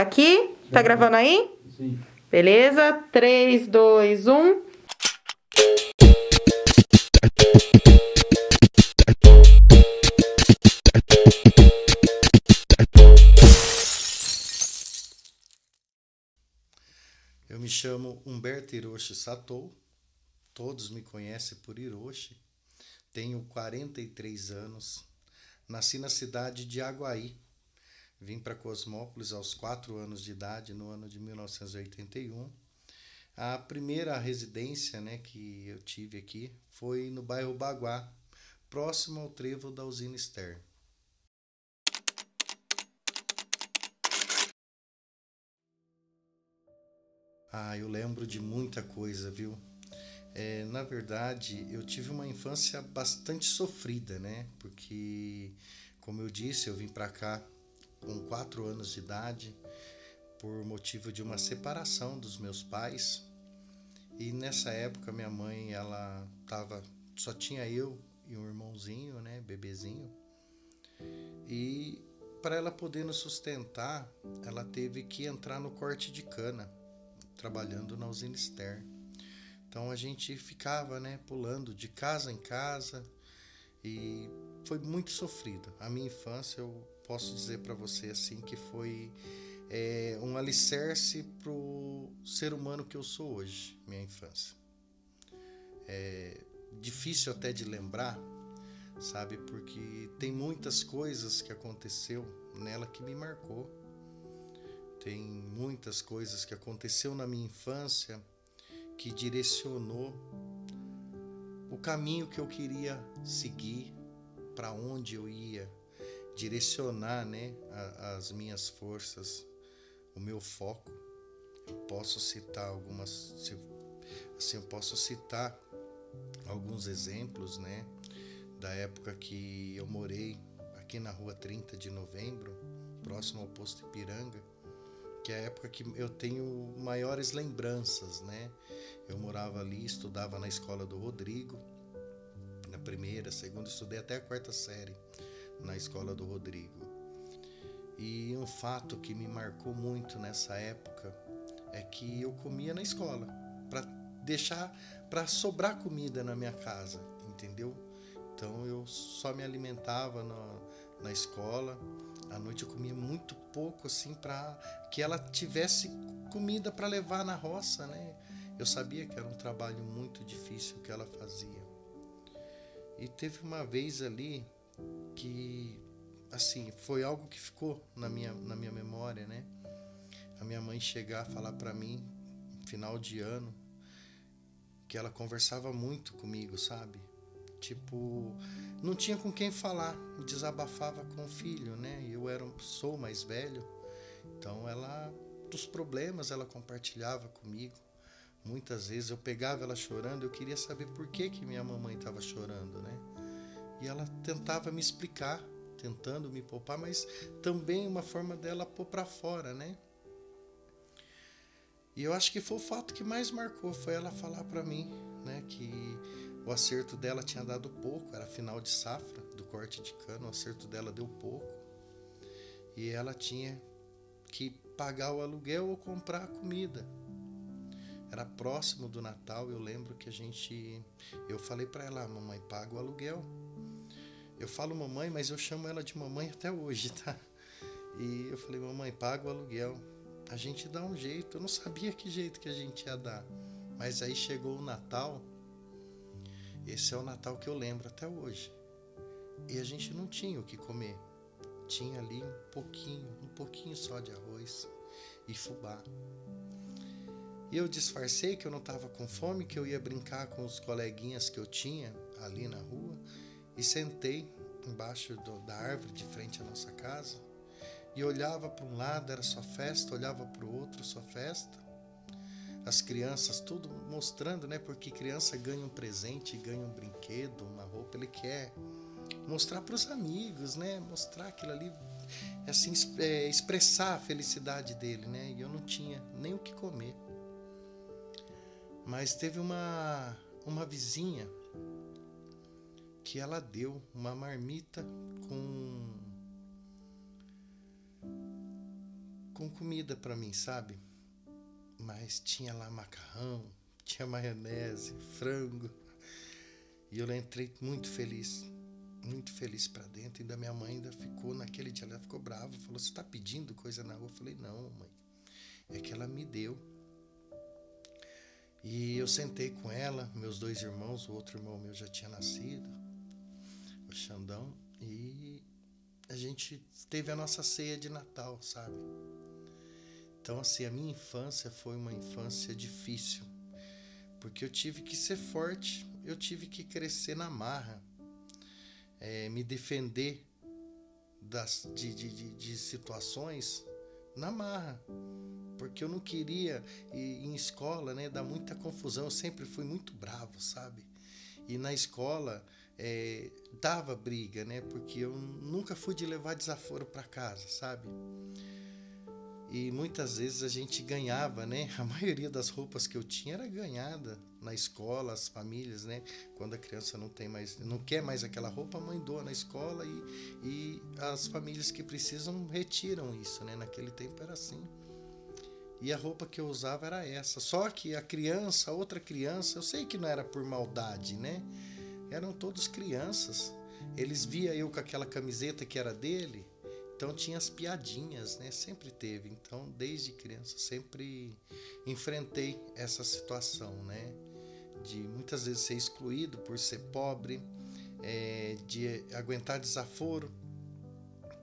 Aqui? Tá gravando aí? Sim. Beleza? 3, 2, 1. Eu me chamo Humberto Hiroshi Satou, todos me conhecem por Hiroshi, tenho 43 anos, nasci na cidade de Aguaí, vim para Cosmópolis aos 4 anos de idade, no ano de 1981. A primeira residência, que eu tive aqui foi no bairro Baguá, próximo ao trevo da usina Ster. Eu lembro de muita coisa, viu? Na verdade, eu tive uma infância bastante sofrida, né? Porque, como eu disse, eu vim para cá com 4 anos de idade por motivo de uma separação dos meus pais. E nessa época minha mãe, só tinha eu e um irmãozinho, né, bebezinho. E para ela poder nos sustentar, ela teve que entrar no corte de cana, trabalhando na usina Ster. Então a gente ficava, né, pulando de casa em casa e foi muito sofrido. A minha infância, eu posso dizer para você assim que foi um alicerce pro ser humano que eu sou hoje, minha infância. Difícil até de lembrar, sabe, porque tem muitas coisas que aconteceu nela que me marcou. Tem muitas coisas que aconteceu na minha infância que direcionou o caminho que eu queria seguir, para onde eu ia, direcionar, né, as minhas forças, o meu foco. Eu posso citar alguns exemplos, né, da época que eu morei aqui na rua 30 de novembro, próximo ao posto Ipiranga, que é a época que eu tenho maiores lembranças, né? Eu morava ali, estudava na escola do Rodrigo, na primeira, segunda, estudei até a 4ª série na escola do Rodrigo. E um fato que me marcou muito nessa época é que eu comia na escola, para sobrar comida na minha casa, entendeu? Então eu só me alimentava na escola. À noite eu comia muito pouco, assim, para que ela tivesse comida para levar na roça, né? Eu sabia que era um trabalho muito difícil que ela fazia. E teve uma vez ali que, assim, foi algo que ficou na minha memória, né? A minha mãe chegar a falar para mim, final de ano, que ela conversava muito comigo, sabe? Tipo, não tinha com quem falar, desabafava com o filho, né? Sou mais velho, então dos problemas ela compartilhava comigo. Muitas vezes eu pegava ela chorando, eu queria saber por que minha mamãe estava chorando, né? E ela tentava me explicar, tentando me poupar, mas também uma forma dela pôr para fora, né? E eu acho que foi o fato que mais marcou, foi ela falar para mim, né, que o acerto dela tinha dado pouco, era final de safra do corte de cana, o acerto dela deu pouco e ela tinha que pagar o aluguel ou comprar a comida. Era próximo do Natal, eu lembro que eu falei para ela, mamãe, paga o aluguel. Eu falo mamãe, mas eu chamo ela de mamãe até hoje, tá? E eu falei, mamãe, paga o aluguel. A gente dá um jeito, eu não sabia que jeito que a gente ia dar. Mas aí chegou o Natal, esse é o Natal que eu lembro até hoje. E a gente não tinha o que comer. Tinha ali um pouquinho só de arroz e fubá. E eu disfarcei que eu não estava com fome, que eu ia brincar com os coleguinhas que eu tinha ali na rua. E sentei embaixo da árvore de frente à nossa casa. E olhava para um lado, era só festa, olhava para o outro, só festa. As crianças, tudo mostrando, né? Porque criança ganha um presente, ganha um brinquedo, uma roupa, ele quer mostrar para os amigos, né? Mostrar aquilo ali, assim, expressar a felicidade dele, né? E eu não tinha nem o que comer. Mas teve uma vizinha que ela deu uma marmita com com comida para mim, sabe? Mas tinha lá macarrão, tinha maionese, frango. E eu entrei muito feliz para dentro. E da minha mãe ainda ficou, naquele dia ela ficou brava, falou: você tá pedindo coisa na rua? Eu falei: não, mãe, é que ela me deu. E eu sentei com ela, meus 2 irmãos, o outro irmão meu já tinha nascido, o Xandão, e a gente teve a nossa ceia de Natal, sabe? Então, assim, a minha infância foi uma infância difícil, porque eu tive que ser forte, eu tive que crescer na marra, me defender de situações na marra, porque eu não queria ir em escola, né, dar muita confusão. Eu sempre fui muito bravo, sabe? E na escola dava briga, né, porque eu nunca fui de levar desaforo para casa, sabe? E muitas vezes a gente ganhava, né? A maioria das roupas que eu tinha era ganhada na escola, as famílias, né? Quando a criança não quer mais aquela roupa, a mãe doa na escola e as famílias que precisam retiram isso, né? Naquele tempo era assim. E a roupa que eu usava era essa. Só que a outra criança, eu sei que não era por maldade, né? Eram todos crianças. Eles via eu com aquela camiseta que era dele. Então tinha as piadinhas, né? Sempre teve. Então, desde criança, sempre enfrentei essa situação, né? De muitas vezes ser excluído por ser pobre, de aguentar desaforo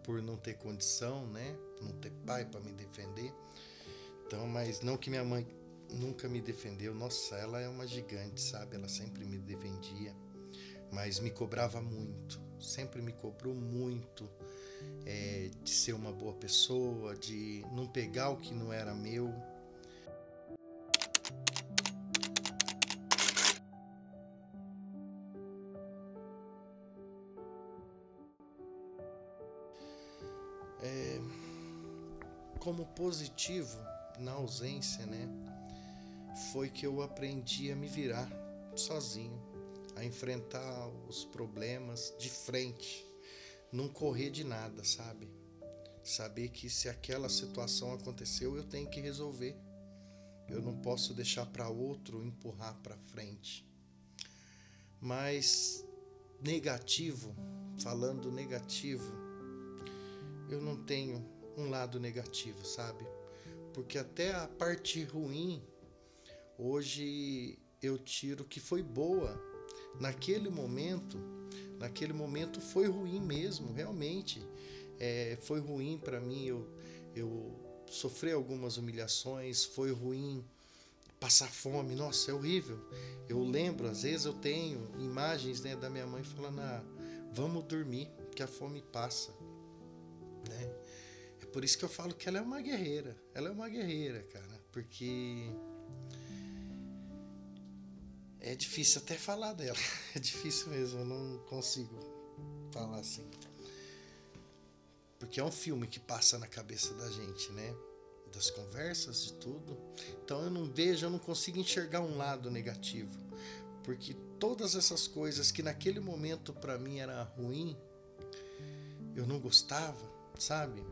por não ter condição, né? Não ter pai para me defender. Então, mas não que minha mãe nunca me defendeu. Nossa, ela é uma gigante, sabe? Ela sempre me defendia, mas me cobrava muito. Sempre me cobrou muito. De ser uma boa pessoa, de não pegar o que não era meu. Como positivo na ausência, né, foi que eu aprendi a me virar sozinho, a enfrentar os problemas de frente, não correr de nada, sabe? Saber que se aquela situação aconteceu, eu tenho que resolver. Eu não posso deixar para outro empurrar para frente. Mas negativo, falando negativo, eu não tenho um lado negativo, sabe? Porque até a parte ruim, hoje eu tiro que foi boa. Naquele momento foi ruim mesmo, realmente. Foi ruim para mim, eu sofri algumas humilhações, foi ruim passar fome, nossa, é horrível. Eu lembro, às vezes eu tenho imagens, né, da minha mãe falando: vamos dormir, que a fome passa, né? É por isso que eu falo que ela é uma guerreira, cara, porque é difícil até falar dela, é difícil mesmo, eu não consigo falar assim. Porque é um filme que passa na cabeça da gente, né? Das conversas, de tudo. Então eu não consigo enxergar um lado negativo. Porque todas essas coisas que naquele momento para mim era ruim, eu não gostava, sabe?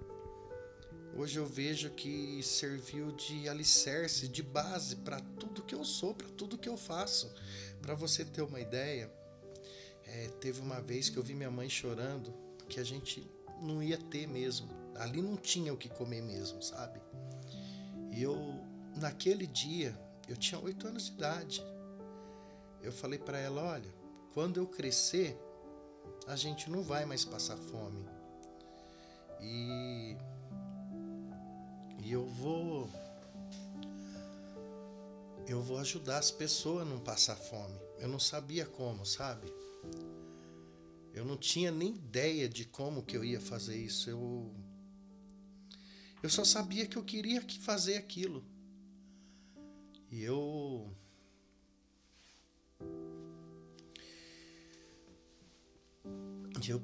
Hoje eu vejo que serviu de alicerce, de base para tudo que eu sou, para tudo que eu faço. Para você ter uma ideia, teve uma vez que eu vi minha mãe chorando, que a gente não ia ter mesmo. Ali não tinha o que comer mesmo, sabe? E naquele dia, eu tinha 8 anos de idade. Eu falei para ela: olha, quando eu crescer, a gente não vai mais passar fome. E eu vou ajudar as pessoas a não passar fome. Eu não sabia como, sabe? Eu não tinha nem ideia de como que eu ia fazer isso. Eu só sabia que eu queria fazer aquilo. E eu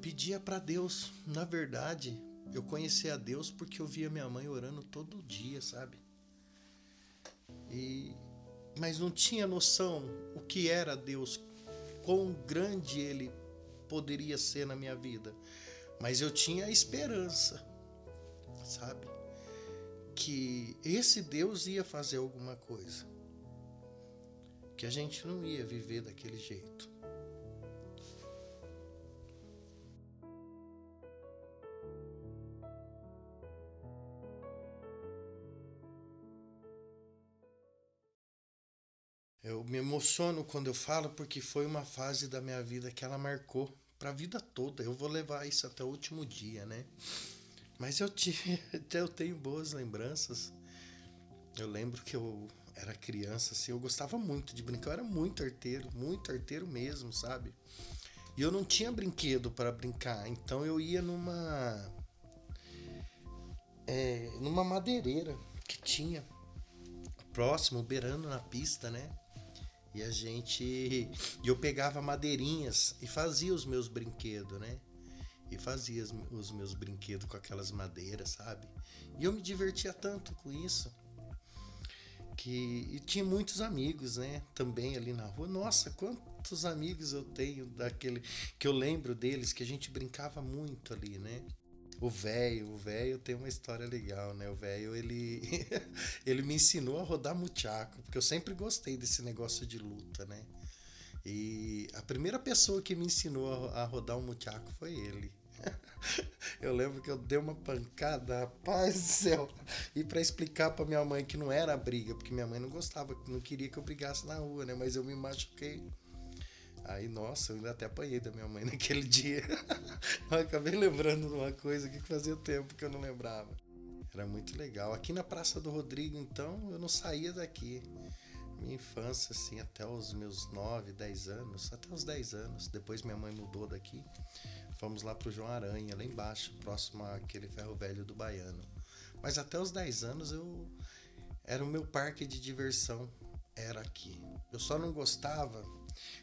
pedia para Deus. Na verdade, eu conheci a Deus porque eu via minha mãe orando todo dia, sabe? Mas não tinha noção o que era Deus, quão grande Ele poderia ser na minha vida. Mas eu tinha esperança, sabe? que esse Deus ia fazer alguma coisa, que a gente não ia viver daquele jeito. Eu me emociono quando eu falo porque foi uma fase da minha vida que ela marcou para a vida toda. Eu vou levar isso até o último dia, né? Mas eu tenho boas lembranças. Eu lembro que eu era criança, assim, eu gostava muito de brincar. Eu era muito arteiro mesmo, sabe? E eu não tinha brinquedo para brincar, então eu ia numa madeireira que tinha próximo, beirando na pista, né? E eu pegava madeirinhas e fazia os meus brinquedos, né? E fazia os meus brinquedos com aquelas madeiras, sabe? E eu me divertia tanto com isso. E tinha muitos amigos, né? Também ali na rua. Nossa, quantos amigos eu tenho daquele que eu lembro deles, que a gente brincava muito ali, né? O velho tem uma história legal, né? O velho, ele me ensinou a rodar muchaco, porque eu sempre gostei desse negócio de luta, né? E a primeira pessoa que me ensinou a rodar um muchaco foi ele. Eu lembro que eu dei uma pancada, rapaz do céu. E pra explicar pra minha mãe que não era briga, porque minha mãe não gostava, não queria que eu brigasse na rua, né? Mas eu me machuquei. Aí, nossa, eu ainda até apanhei da minha mãe naquele dia. Eu acabei lembrando de uma coisa que fazia tempo que eu não lembrava. Era muito legal. Aqui na Praça do Rodrigo, então, eu não saía daqui. Minha infância, assim, até os meus 9, 10 anos. Até os 10 anos. Depois minha mãe mudou daqui. Fomos lá pro João Aranha, lá embaixo, próximo àquele ferro velho do Baiano. Mas até os 10 anos era o meu parque de diversão. Era aqui. Eu só não gostava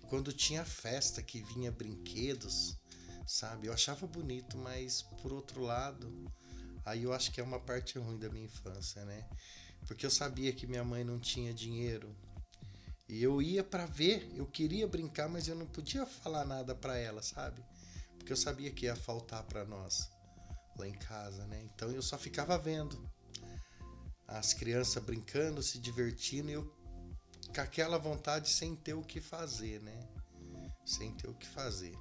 quando tinha festa que vinha brinquedos, sabe? Eu achava bonito, mas por outro lado, aí eu acho que é uma parte ruim da minha infância, né? Porque eu sabia que minha mãe não tinha dinheiro. E eu ia pra ver, eu queria brincar, mas eu não podia falar nada pra ela, sabe? Porque eu sabia que ia faltar pra nós lá em casa, né? Então eu só ficava vendo as crianças brincando, se divertindo, e eu com aquela vontade sem ter o que fazer, né? Sem ter o que fazer.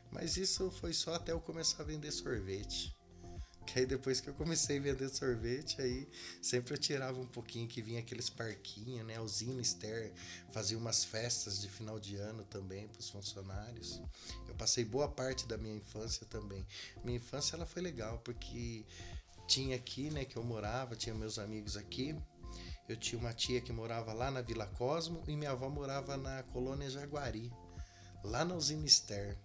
Mas isso foi só até eu começar a vender sorvete. Que aí depois que eu comecei a vender sorvete, aí sempre eu tirava um pouquinho, que vinha aqueles parquinhos, né? O Sinister fazia umas festas de final de ano também para os funcionários. Eu passei boa parte da minha infância também. Minha infância ela foi legal, porque tinha aqui, né, que eu morava, tinha meus amigos aqui. Eu tinha uma tia que morava lá na Vila Cosmo e minha avó morava na Colônia Jaguari, lá na Usina Ster.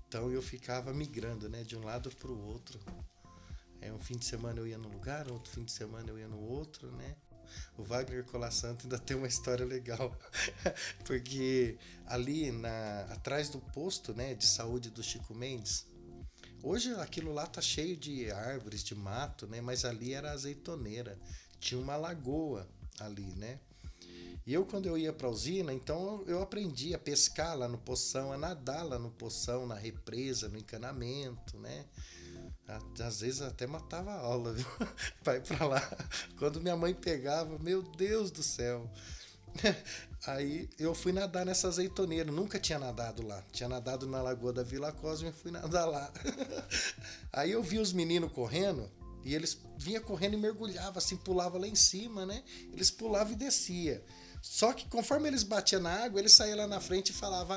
Então eu ficava migrando, né, de um lado para o outro. Um fim de semana eu ia num lugar, outro fim de semana eu ia no outro, né? O Wagner Colasanto ainda tem uma história legal, porque ali atrás do posto, né, de saúde do Chico Mendes, hoje aquilo lá tá cheio de árvores, de mato, né? Mas ali era azeitoneira. Tinha uma lagoa ali, né? E eu, quando eu ia pra usina, então eu aprendi a pescar lá no poção, a nadar lá no poção, na represa, no encanamento, né? Às vezes até matava a aula, viu? Pra ir pra lá. Quando minha mãe pegava, meu Deus do céu. Aí eu fui nadar nessa azeitoneira. Nunca tinha nadado lá. Tinha nadado na Lagoa da Vila Cosme e fui nadar lá. Aí eu vi os meninos correndo e eles vinham correndo e mergulhavam, assim, pulavam lá em cima, né? Eles pulavam e desciam. Só que conforme eles batiam na água, eles saíam lá na frente e falavam: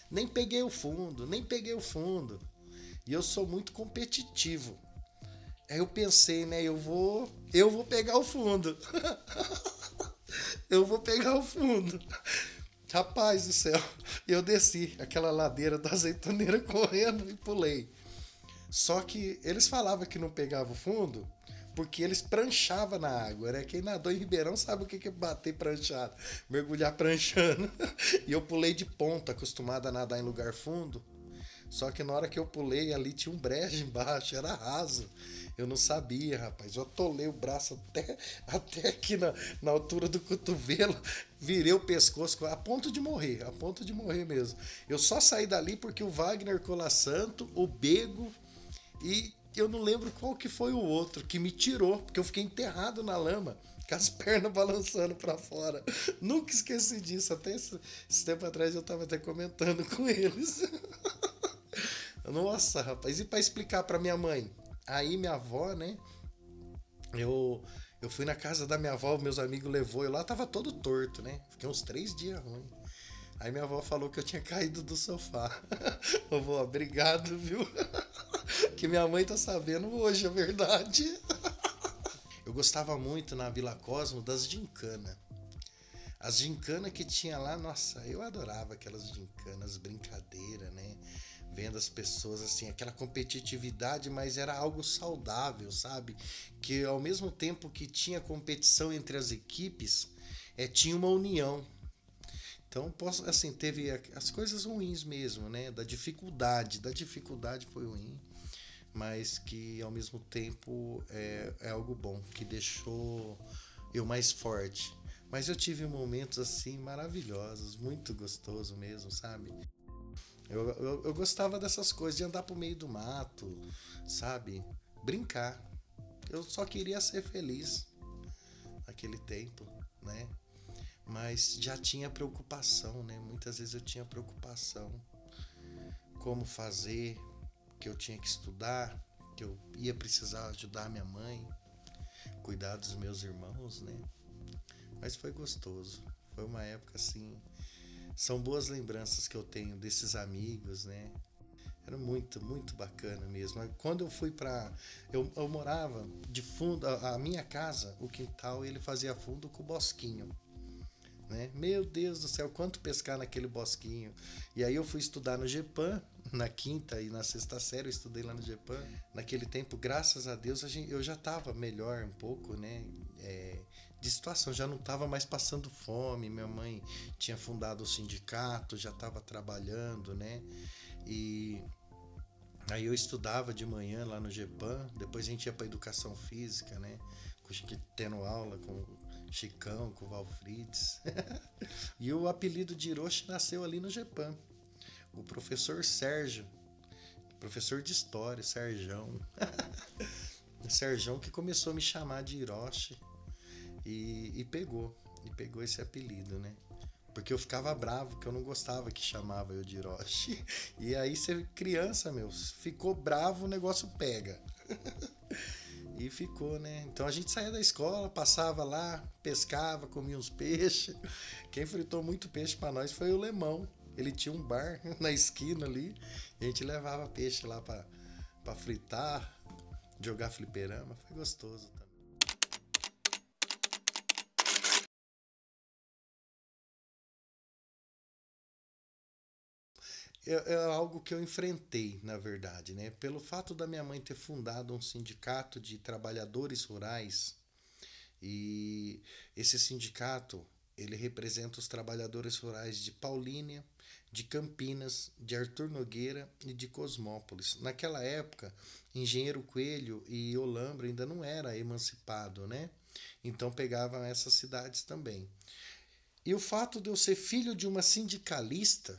nem peguei o fundo, nem peguei o fundo. E eu sou muito competitivo. Aí eu pensei, né? Eu vou pegar o fundo. Eu vou pegar o fundo. Rapaz do céu, eu desci aquela ladeira da azeitoneira correndo e pulei. Só que eles falavam que não pegava o fundo porque eles pranchavam na água, né? Quem nadou em Ribeirão sabe o que é bater pranchado, mergulhar pranchando. E eu pulei de ponta, acostumado a nadar em lugar fundo. Só que na hora que eu pulei, ali tinha um brejo embaixo, era raso. Eu não sabia, rapaz. Eu atolei o braço até aqui na altura do cotovelo, virei o pescoço a ponto de morrer mesmo. Eu só saí dali porque o Wagner Colasanto, o Bego e eu não lembro qual que foi o outro que me tirou, porque eu fiquei enterrado na lama, com as pernas balançando pra fora. Nunca esqueci disso, até esse tempo atrás eu tava até comentando com eles. Nossa, rapaz, e pra explicar pra minha mãe? Aí minha avó, né, eu fui na casa da minha avó, meus amigos levou, eu lá tava todo torto, né, fiquei uns 3 dias ruim. Aí minha avó falou que eu tinha caído do sofá. Vovó, obrigado, viu? Que minha mãe tá sabendo hoje, é verdade. Eu gostava muito na Vila Cosmo das gincanas. As gincanas que tinha lá, nossa, eu adorava aquelas gincanas, brincadeira, né? Vendo as pessoas assim, aquela competitividade, mas era algo saudável, sabe? Que ao mesmo tempo que tinha competição entre as equipes, tinha uma união. Então, posso, assim, teve as coisas ruins mesmo, né? Da dificuldade foi ruim, mas que ao mesmo tempo é algo bom, que deixou eu mais forte. Mas eu tive momentos assim maravilhosos, muito gostoso mesmo, sabe? Eu gostava dessas coisas, de andar pro meio do mato, sabe? Brincar. Eu só queria ser feliz naquele tempo, né? Mas já tinha preocupação, né? Muitas vezes eu tinha preocupação. Como fazer, que eu tinha que estudar, que eu ia precisar ajudar minha mãe, cuidar dos meus irmãos, né? Mas foi gostoso. Foi uma época assim. São boas lembranças que eu tenho desses amigos, né? Era muito, muito bacana mesmo. Quando eu fui pra. Eu morava de fundo. A minha casa, o quintal, ele fazia fundo com o bosquinho. Né? Meu Deus do céu, quanto pescar naquele bosquinho. E aí eu fui estudar no GEPAM, na quinta e na sexta série eu estudei lá no GEPAM. Naquele tempo, graças a Deus, eu já estava melhor um pouco, né? De situação, já não estava mais passando fome. Minha mãe tinha fundado o sindicato, já estava trabalhando, né? E aí eu estudava de manhã lá no GEPAM, depois a gente ia para educação física, né? Tendo aula com Chicão, com o Valfrides. E o apelido de Hiroshi nasceu ali no GEPAM. O professor Sérgio, professor de história, Serjão. O Serjão que começou a me chamar de Hiroshi e pegou esse apelido, né? Porque eu ficava bravo, que eu não gostava que chamava eu de Hiroshi. E aí você, criança, meu, ficou bravo, o negócio pega. E ficou, né? Então a gente saía da escola, passava lá, pescava, comia uns peixes. Quem fritou muito peixe para nós foi o Lemão. Ele tinha um bar na esquina ali. E a gente levava peixe lá para fritar, jogar fliperama. Foi gostoso também. É algo que eu enfrentei, na verdade, né? Pelo fato da minha mãe ter fundado um sindicato de trabalhadores rurais, e esse sindicato, ele representa os trabalhadores rurais de Paulínia, de Campinas, de Artur Nogueira e de Cosmópolis. Naquela época, Engenheiro Coelho e Olambra ainda não era emancipado, né? Então pegavam essas cidades também. E o fato de eu ser filho de uma sindicalista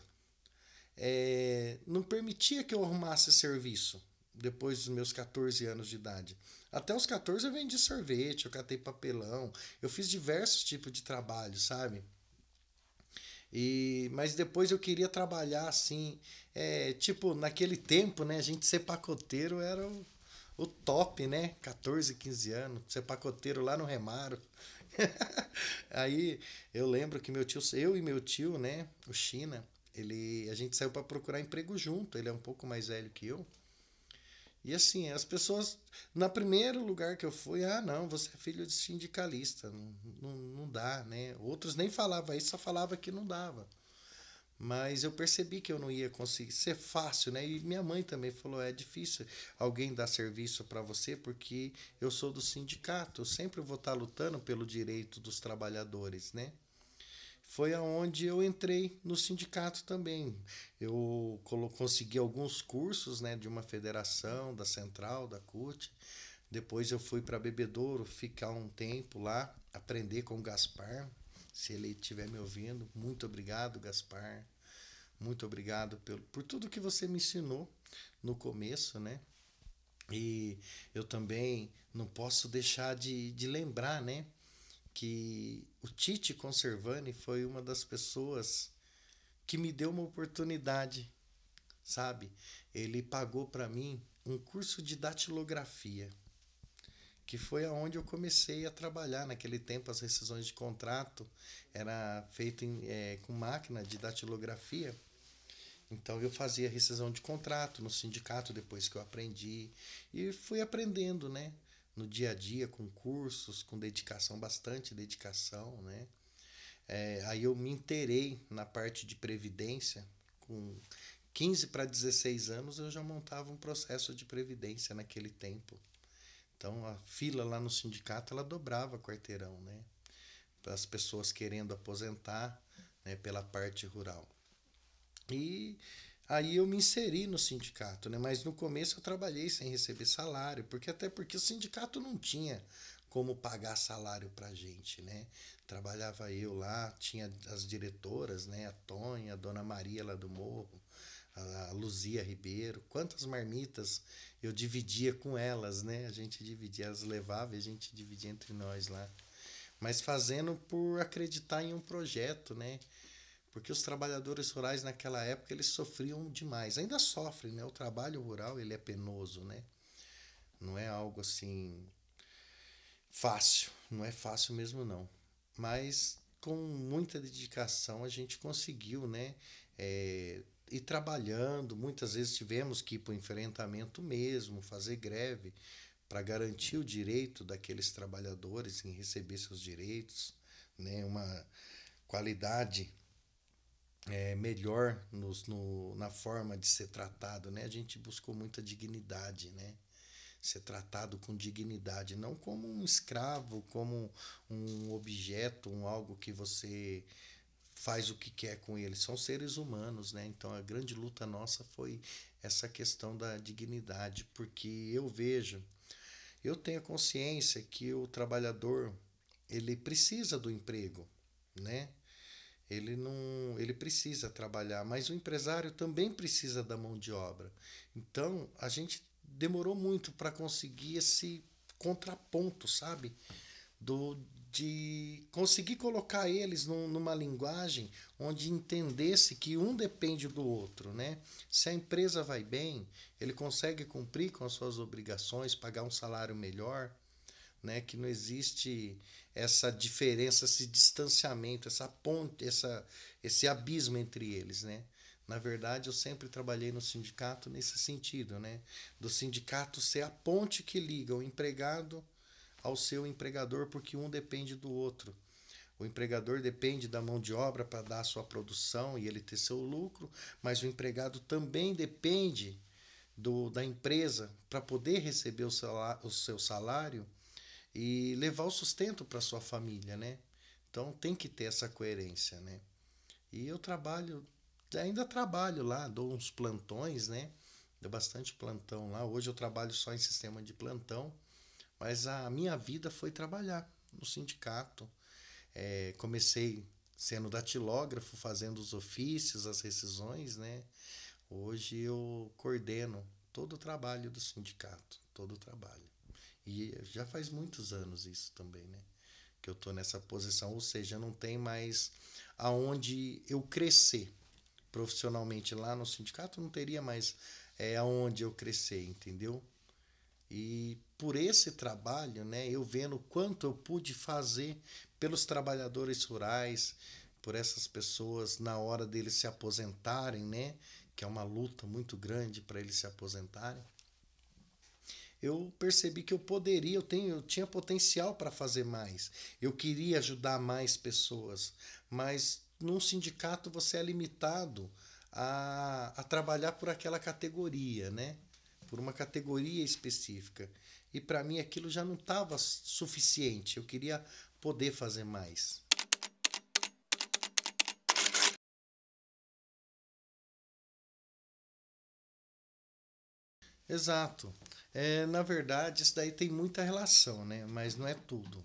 não permitia que eu arrumasse serviço depois dos meus 14 anos de idade. Até os 14 eu vendi sorvete, eu catei papelão, eu fiz diversos tipos de trabalho, sabe? Mas depois eu queria trabalhar assim, tipo, naquele tempo, né, a gente ser pacoteiro era o top, né? 14, 15 anos, ser pacoteiro lá no Remaro. Aí eu lembro que eu e meu tio, né, o China, a gente saiu para procurar emprego junto. Ele é um pouco mais velho que eu. E assim, as pessoas, no primeiro lugar que eu fui, não, você é filho de sindicalista, não dá, né? Outros nem falavam isso, só falava que não dava. Mas eu percebi que eu não ia conseguir ser fácil, né? E minha mãe também falou: é difícil alguém dar serviço para você porque eu sou do sindicato, eu sempre vou estar lutando pelo direito dos trabalhadores, né? Foi aonde eu entrei no sindicato também. Eu consegui alguns cursos, né, de uma federação, da Central, da CUT. Depois eu fui para Bebedouro, ficar um tempo lá, aprender com o Gaspar. Se ele estiver me ouvindo, muito obrigado, Gaspar. Muito obrigado por tudo que você me ensinou no começo, né? E eu também não posso deixar de lembrar, né, que o Tite Conservani foi uma das pessoas que me deu uma oportunidade, sabe? Ele pagou para mim um curso de datilografia, que foi aonde eu comecei a trabalhar. Naquele tempo as rescisões de contrato era feito com máquina de datilografia. Então eu fazia rescisão de contrato no sindicato depois que eu aprendi e fui aprendendo, né? No dia a dia, com cursos, com dedicação, bastante dedicação, né? Aí eu me inteirei na parte de previdência. Com 15 para 16 anos eu já montava um processo de previdência naquele tempo. Então a fila lá no sindicato ela dobrava quarteirão, né? Para as pessoas querendo aposentar, né, pela parte rural. E aí eu me inseri no sindicato, né? Mas no começo eu trabalhei sem receber salário, até porque o sindicato não tinha como pagar salário pra gente, né? Trabalhava eu lá, tinha as diretoras, né? A Tonha, a Dona Maria lá do Morro, a Luzia Ribeiro, quantas marmitas eu dividia com elas, né? A gente dividia, elas levavam e a gente dividia entre nós lá. Mas fazendo por acreditar em um projeto, né? Porque os trabalhadores rurais naquela época eles sofriam demais, ainda sofrem, né? O trabalho rural ele é penoso, né? Não é algo assim fácil, não é fácil mesmo não. Mas com muita dedicação a gente conseguiu, né? Ir trabalhando, muitas vezes tivemos que ir para o enfrentamento mesmo, fazer greve para garantir o direito daqueles trabalhadores em receber seus direitos, né? Uma qualidade melhor na forma de ser tratado, né? A gente buscou muita dignidade, né? Ser tratado com dignidade, não como um escravo, como um objeto, algo que você faz o que quer com ele. São seres humanos, né? Então a grande luta nossa foi essa questão da dignidade, porque eu tenho consciência que o trabalhador ele precisa do emprego, né? Ele não, ele precisa trabalhar, mas o empresário também precisa da mão de obra. Então, a gente demorou muito para conseguir esse contraponto, sabe? Do de conseguir colocar eles numa linguagem onde entendesse que um depende do outro, né? Se a empresa vai bem, ele consegue cumprir com as suas obrigações, pagar um salário melhor, né? Que não existe essa diferença, esse distanciamento, essa ponte, esse abismo entre eles, né? Na verdade, eu sempre trabalhei no sindicato nesse sentido, né? Do sindicato ser a ponte que liga o empregado ao seu empregador, porque um depende do outro. O empregador depende da mão de obra para dar a sua produção e ele ter seu lucro, mas o empregado também depende da empresa para poder receber o seu salário e levar o sustento para sua família, né? Então tem que ter essa coerência, né? E eu ainda trabalho lá, dou uns plantões, né? Dou bastante plantão lá. Hoje eu trabalho só em sistema de plantão, mas a minha vida foi trabalhar no sindicato. Comecei sendo datilógrafo, fazendo os ofícios, as rescisões, né? Hoje eu coordeno todo o trabalho do sindicato, todo o trabalho. E já faz muitos anos isso também, né? Que eu tô nessa posição, ou seja, não tem mais aonde eu crescer profissionalmente lá no sindicato, não teria mais aonde eu crescer, entendeu? E por esse trabalho, né, eu vendo o quanto eu pude fazer pelos trabalhadores rurais, por essas pessoas na hora deles se aposentarem, né, que é uma luta muito grande para eles se aposentarem, eu percebi que eu tinha potencial para fazer mais. Eu queria ajudar mais pessoas, mas num sindicato você é limitado a trabalhar por aquela categoria, né? Por uma categoria específica. E para mim aquilo já não estava suficiente. Eu queria poder fazer mais. Exato. Na verdade, isso daí tem muita relação, né? Mas não é tudo.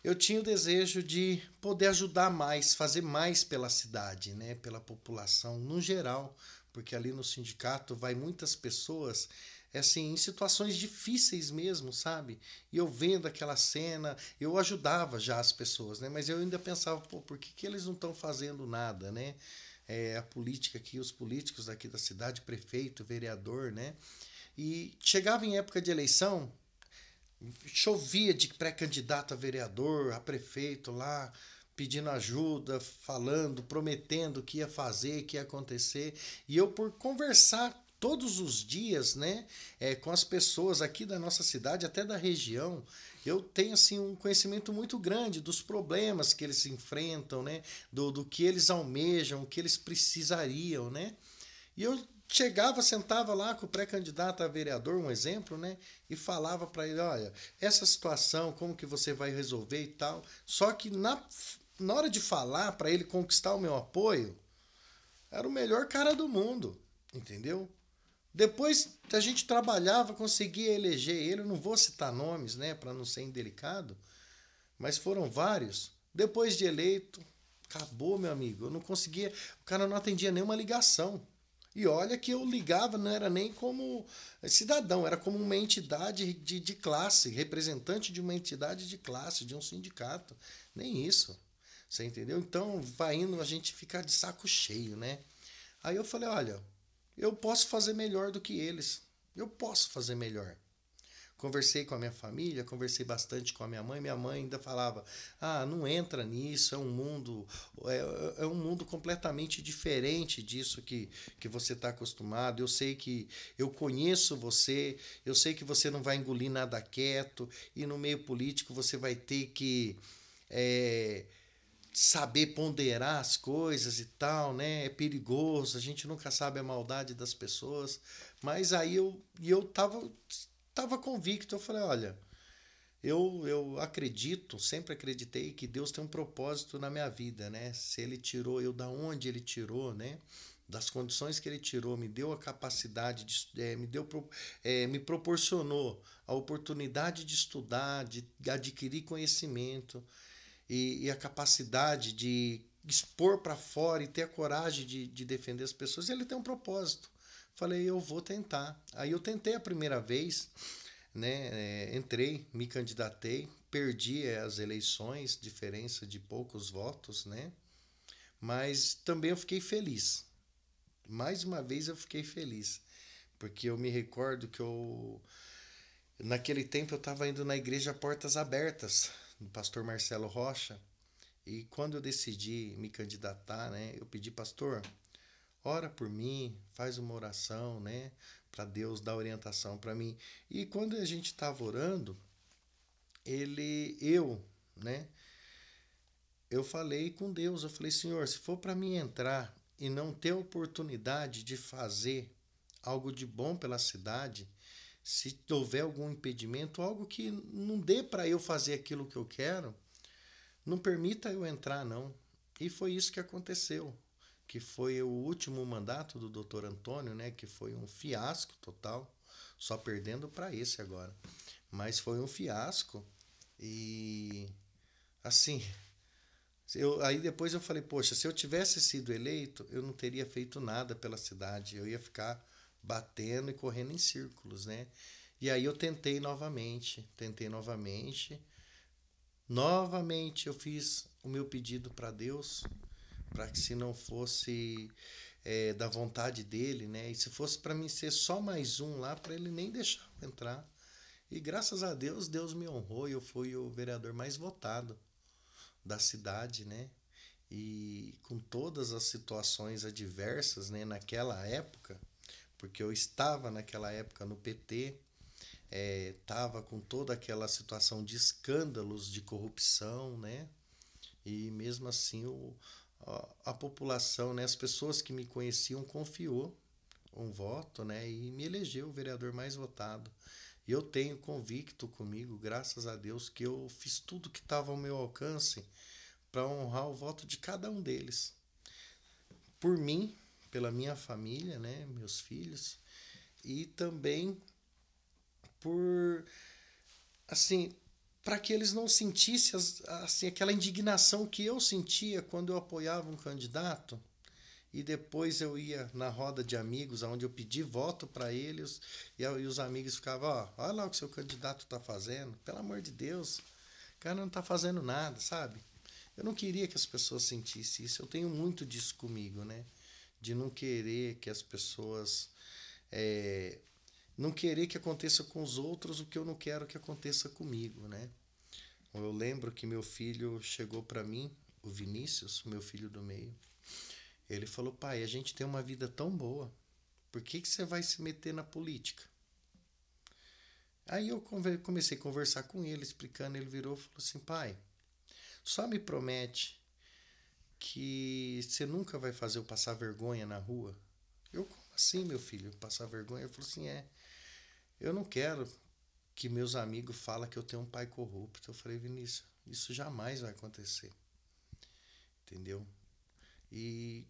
Eu tinha o desejo de poder ajudar mais, fazer mais pela cidade, né? Pela população no geral, porque ali no sindicato vai muitas pessoas assim, em situações difíceis mesmo, sabe? E eu vendo aquela cena, eu ajudava já as pessoas, né? Mas eu ainda pensava, pô, por que eles não estão fazendo nada, né? A política aqui, os políticos aqui da cidade, prefeito, vereador, né? E chegava em época de eleição, chovia de pré-candidato a vereador, a prefeito lá, pedindo ajuda, falando, prometendo que ia fazer, que ia acontecer. E eu, por conversar todos os dias, né, com as pessoas aqui da nossa cidade, até da região, eu tenho assim um conhecimento muito grande dos problemas que eles enfrentam, né, do que eles almejam, o que eles precisariam, né? E eu chegava, sentava lá com o pré-candidato a vereador, um exemplo, né? E falava para ele, olha, essa situação, como que você vai resolver e tal. Só que na hora de falar para ele conquistar o meu apoio, era o melhor cara do mundo, entendeu? Depois a gente trabalhava, conseguia eleger ele, eu não vou citar nomes, né, para não ser indelicado, mas foram vários. Depois de eleito, acabou, meu amigo. Eu não conseguia, o cara não atendia nenhuma ligação. E olha que eu ligava, não era nem como cidadão, era como uma entidade de classe, representante de uma entidade de classe, de um sindicato. Nem isso. Você entendeu? Então, vai indo, a gente fica de saco cheio, né? Aí eu falei, olha, eu posso fazer melhor do que eles. Eu posso fazer melhor. Conversei com a minha família, conversei bastante com a minha mãe. Minha mãe ainda falava: "Ah, não entra nisso, é um mundo completamente diferente disso que você está acostumado. Eu sei que eu conheço você, eu sei que você não vai engolir nada quieto e no meio político você vai ter que é, saber ponderar as coisas e tal, né? É perigoso, a gente nunca sabe a maldade das pessoas. Mas aí eu tava convicto, eu falei, olha, eu acredito, sempre acreditei que Deus tem um propósito na minha vida, né? Se ele tirou eu da onde ele tirou, né? Das condições que ele tirou, me deu a capacidade de, me proporcionou a oportunidade de estudar, de adquirir conhecimento e a capacidade de expor para fora e ter a coragem de defender as pessoas, ele tem um propósito. Falei, eu vou tentar. Aí eu tentei a primeira vez, né? Entrei, me candidatei, perdi as eleições, diferença de poucos votos, né? Mas também eu fiquei feliz. Mais uma vez eu fiquei feliz, porque eu me recordo que eu naquele tempo eu estava indo na igreja Portas Abertas, do pastor Marcelo Rocha, e quando eu decidi me candidatar, né, eu pedi, pastor, ora por mim, faz uma oração, né, para Deus dar orientação para mim. E quando a gente estava orando, né, eu falei com Deus, eu falei, Senhor, se for para mim entrar e não ter oportunidade de fazer algo de bom pela cidade, se houver algum impedimento, algo que não dê para eu fazer aquilo que eu quero, não permita eu entrar, não. E foi isso que aconteceu, que foi o último mandato do Dr. Antônio, né, que foi um fiasco total, só perdendo para esse agora. Mas foi um fiasco e assim, aí depois eu falei, poxa, se eu tivesse sido eleito, eu não teria feito nada pela cidade, eu ia ficar batendo e correndo em círculos, né? E aí eu tentei novamente. Novamente eu fiz o meu pedido para Deus, para que se não fosse da vontade dele, né? E se fosse para mim ser só mais um lá, para ele nem deixar eu entrar. E graças a Deus, Deus me honrou e eu fui o vereador mais votado da cidade, né? E com todas as situações adversas, né, naquela época, porque eu estava naquela época no PT, estava com toda aquela situação de escândalos de corrupção, né? E mesmo assim a população, né, as pessoas que me conheciam confiou um voto, né, e me elegeu o vereador mais votado. E eu tenho convicto comigo, graças a Deus, que eu fiz tudo que estava ao meu alcance para honrar o voto de cada um deles. Por mim, pela minha família, né, meus filhos, e também por assim, para que eles não sentissem assim aquela indignação que eu sentia quando eu apoiava um candidato e depois eu ia na roda de amigos, onde eu pedi voto para eles, e os amigos ficavam, ó, olha lá o que seu candidato tá fazendo, pelo amor de Deus, o cara não tá fazendo nada, sabe? Eu não queria que as pessoas sentissem isso, eu tenho muito disso comigo, né? De não querer que as pessoas... não querer que aconteça com os outros o que eu não quero que aconteça comigo, né? Eu lembro que meu filho chegou para mim, o Vinícius, meu filho do meio, ele falou, pai, a gente tem uma vida tão boa, por que você vai se meter na política? Aí eu comecei a conversar com ele, explicando, ele virou e falou assim, pai, só me promete que você nunca vai fazer eu passar vergonha na rua? Eu, como assim, meu filho, passar vergonha? Ele falou assim, eu não quero que meus amigos falem que eu tenho um pai corrupto. Eu falei, Vinícius, isso jamais vai acontecer, entendeu? E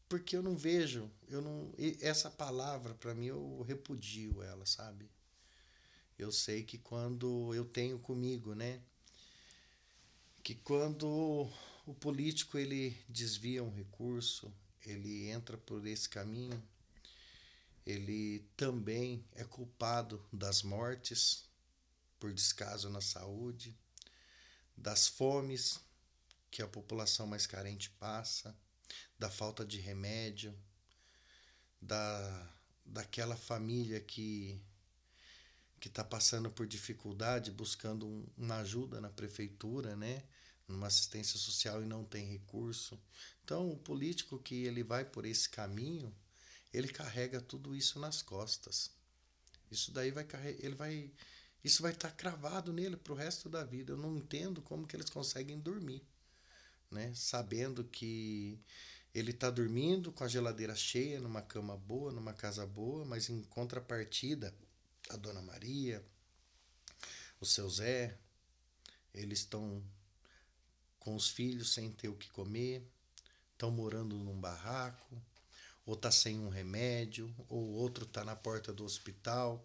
porque eu não vejo, essa palavra para mim eu repudio ela, sabe? Eu sei que quando eu tenho comigo, né, que quando o político ele desvia um recurso, ele entra por esse caminho, ele também é culpado das mortes por descaso na saúde, das fomes que a população mais carente passa, da falta de remédio, daquela família que está passando por dificuldade, buscando uma ajuda na prefeitura, né? Numa assistência social e não tem recurso. Então, o político que ele vai por esse caminho, ele carrega tudo isso nas costas. Isso daí isso vai estar cravado nele pro resto da vida. Eu não entendo como que eles conseguem dormir, né? Sabendo que ele está dormindo com a geladeira cheia, numa cama boa, numa casa boa, mas em contrapartida, a Dona Maria, o seu Zé, eles estão com os filhos sem ter o que comer, estão morando num barraco, ou tá sem um remédio, ou outro tá na porta do hospital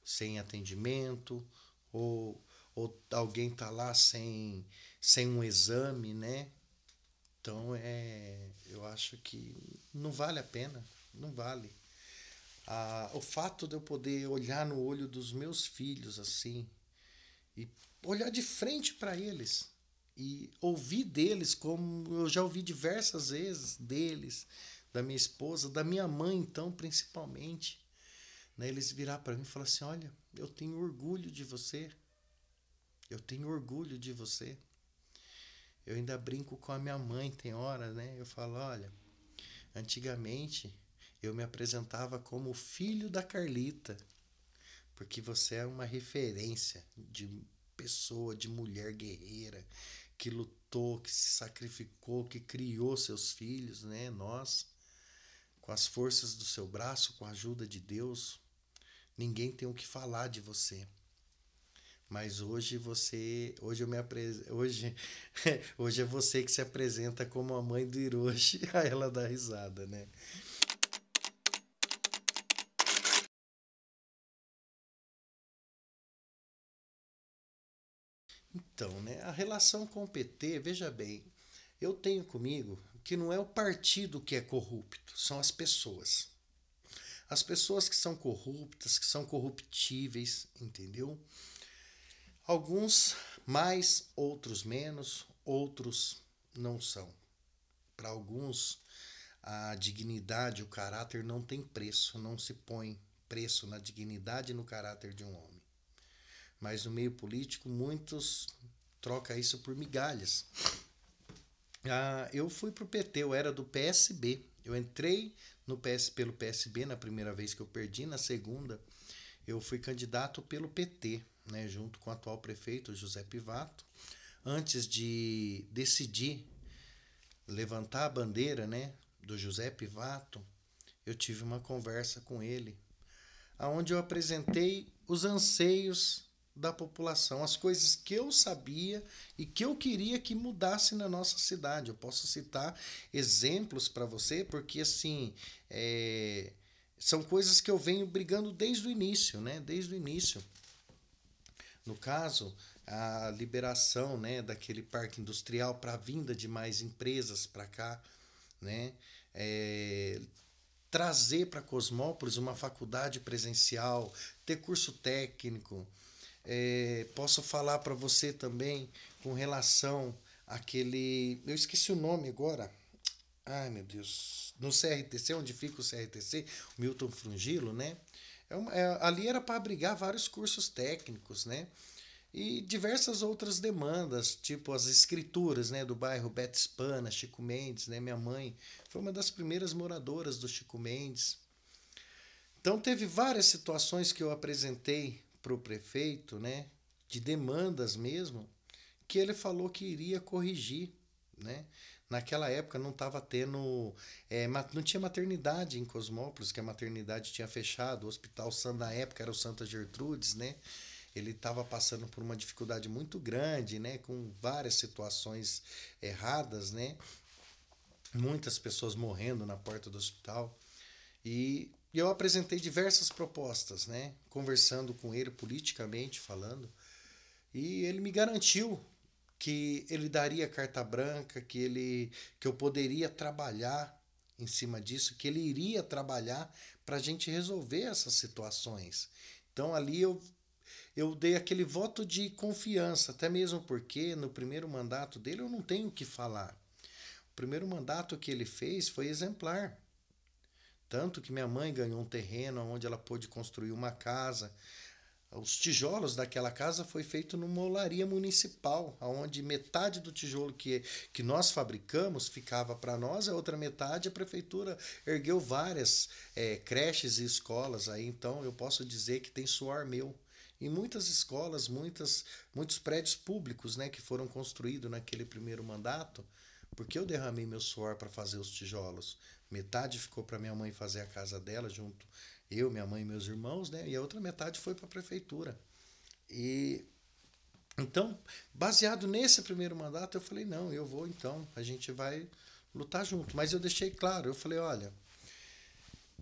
sem atendimento, ou alguém tá lá sem um exame, né? Então eu acho que não vale a pena, não vale. O fato de eu poder olhar no olho dos meus filhos assim e olhar de frente para eles e ouvir deles, como eu já ouvi diversas vezes deles, da minha esposa, da minha mãe, então, principalmente, né? Eles virar para mim e falar assim: olha, eu tenho orgulho de você, eu tenho orgulho de você. Eu ainda brinco com a minha mãe, tem hora, né? Eu falo: olha, antigamente eu me apresentava como o filho da Carlita, porque você é uma referência de pessoa, de mulher guerreira, que lutou, que se sacrificou, que criou seus filhos, né? Nós, com as forças do seu braço, com a ajuda de Deus, ninguém tem o que falar de você. Mas hoje eu me hoje, hoje é você que se apresenta como a mãe do Hiroshi. Aí ela dá risada, né? Então, né, a relação com o PT, veja bem, eu tenho comigo que não é o partido que é corrupto, são as pessoas. As pessoas que são corruptas, que são corruptíveis, entendeu? Alguns mais, outros menos, outros não são. Para alguns, a dignidade, o caráter não tem preço, não se põe preço na dignidade e no caráter de um homem. Mas no meio político, muitos trocam isso por migalhas. Eu fui pro PT, eu era do PSB. Eu entrei no pelo PSB na primeira vez que eu perdi, na segunda eu fui candidato pelo PT, né, junto com o atual prefeito José Pivato. Antes de decidir levantar a bandeira, né, do José Pivato, eu tive uma conversa com ele, onde eu apresentei os anseios da população, as coisas que eu sabia e que eu queria que mudasse na nossa cidade. Eu posso citar exemplos para você, porque assim, são coisas que eu venho brigando desde o início, né? Desde o início. No caso, a liberação, né, daquele parque industrial para a vinda de mais empresas para cá, né? Trazer para Cosmópolis uma faculdade presencial, ter curso técnico. Posso falar para você também com relação àquele. Eu esqueci o nome agora. Ai, meu Deus. No CRTC, onde fica o CRTC, o Milton Frungilo, né? Ali era para abrigar vários cursos técnicos, né? E diversas outras demandas, tipo as escrituras, né, do bairro Betspana, Chico Mendes, né? Minha mãe foi uma das primeiras moradoras do Chico Mendes. Então teve várias situações que eu apresentei para o prefeito, né, de demandas mesmo, que ele falou que iria corrigir, né? Naquela época não estava tendo, não tinha maternidade em Cosmópolis, que a maternidade tinha fechado, o hospital na época era o Santa Gertrudes, né? Ele estava passando por uma dificuldade muito grande, né? Com várias situações erradas, né? Muitas pessoas morrendo na porta do hospital. E eu apresentei diversas propostas, né? Conversando com ele politicamente falando. E ele me garantiu que ele daria carta branca, que eu poderia trabalhar em cima disso, que ele iria trabalhar para a gente resolver essas situações. Então ali eu dei aquele voto de confiança, até mesmo porque no primeiro mandato dele eu não tenho o que falar. O primeiro mandato que ele fez foi exemplar. Tanto que minha mãe ganhou um terreno onde ela pôde construir uma casa. Os tijolos daquela casa foi feito numa olaria municipal, onde metade do tijolo que nós fabricamos ficava para nós, a outra metade a prefeitura ergueu várias creches e escolas. Aí então eu posso dizer que tem suor meu. E muitas escolas, muitos prédios públicos, né, que foram construídos naquele primeiro mandato, porque eu derramei meu suor para fazer os tijolos. Metade ficou para minha mãe fazer a casa dela, junto eu, minha mãe e meus irmãos, né? E a outra metade foi para a prefeitura. E então, baseado nesse primeiro mandato, eu falei: não, eu vou então, a gente vai lutar junto. Mas eu deixei claro, eu falei: olha,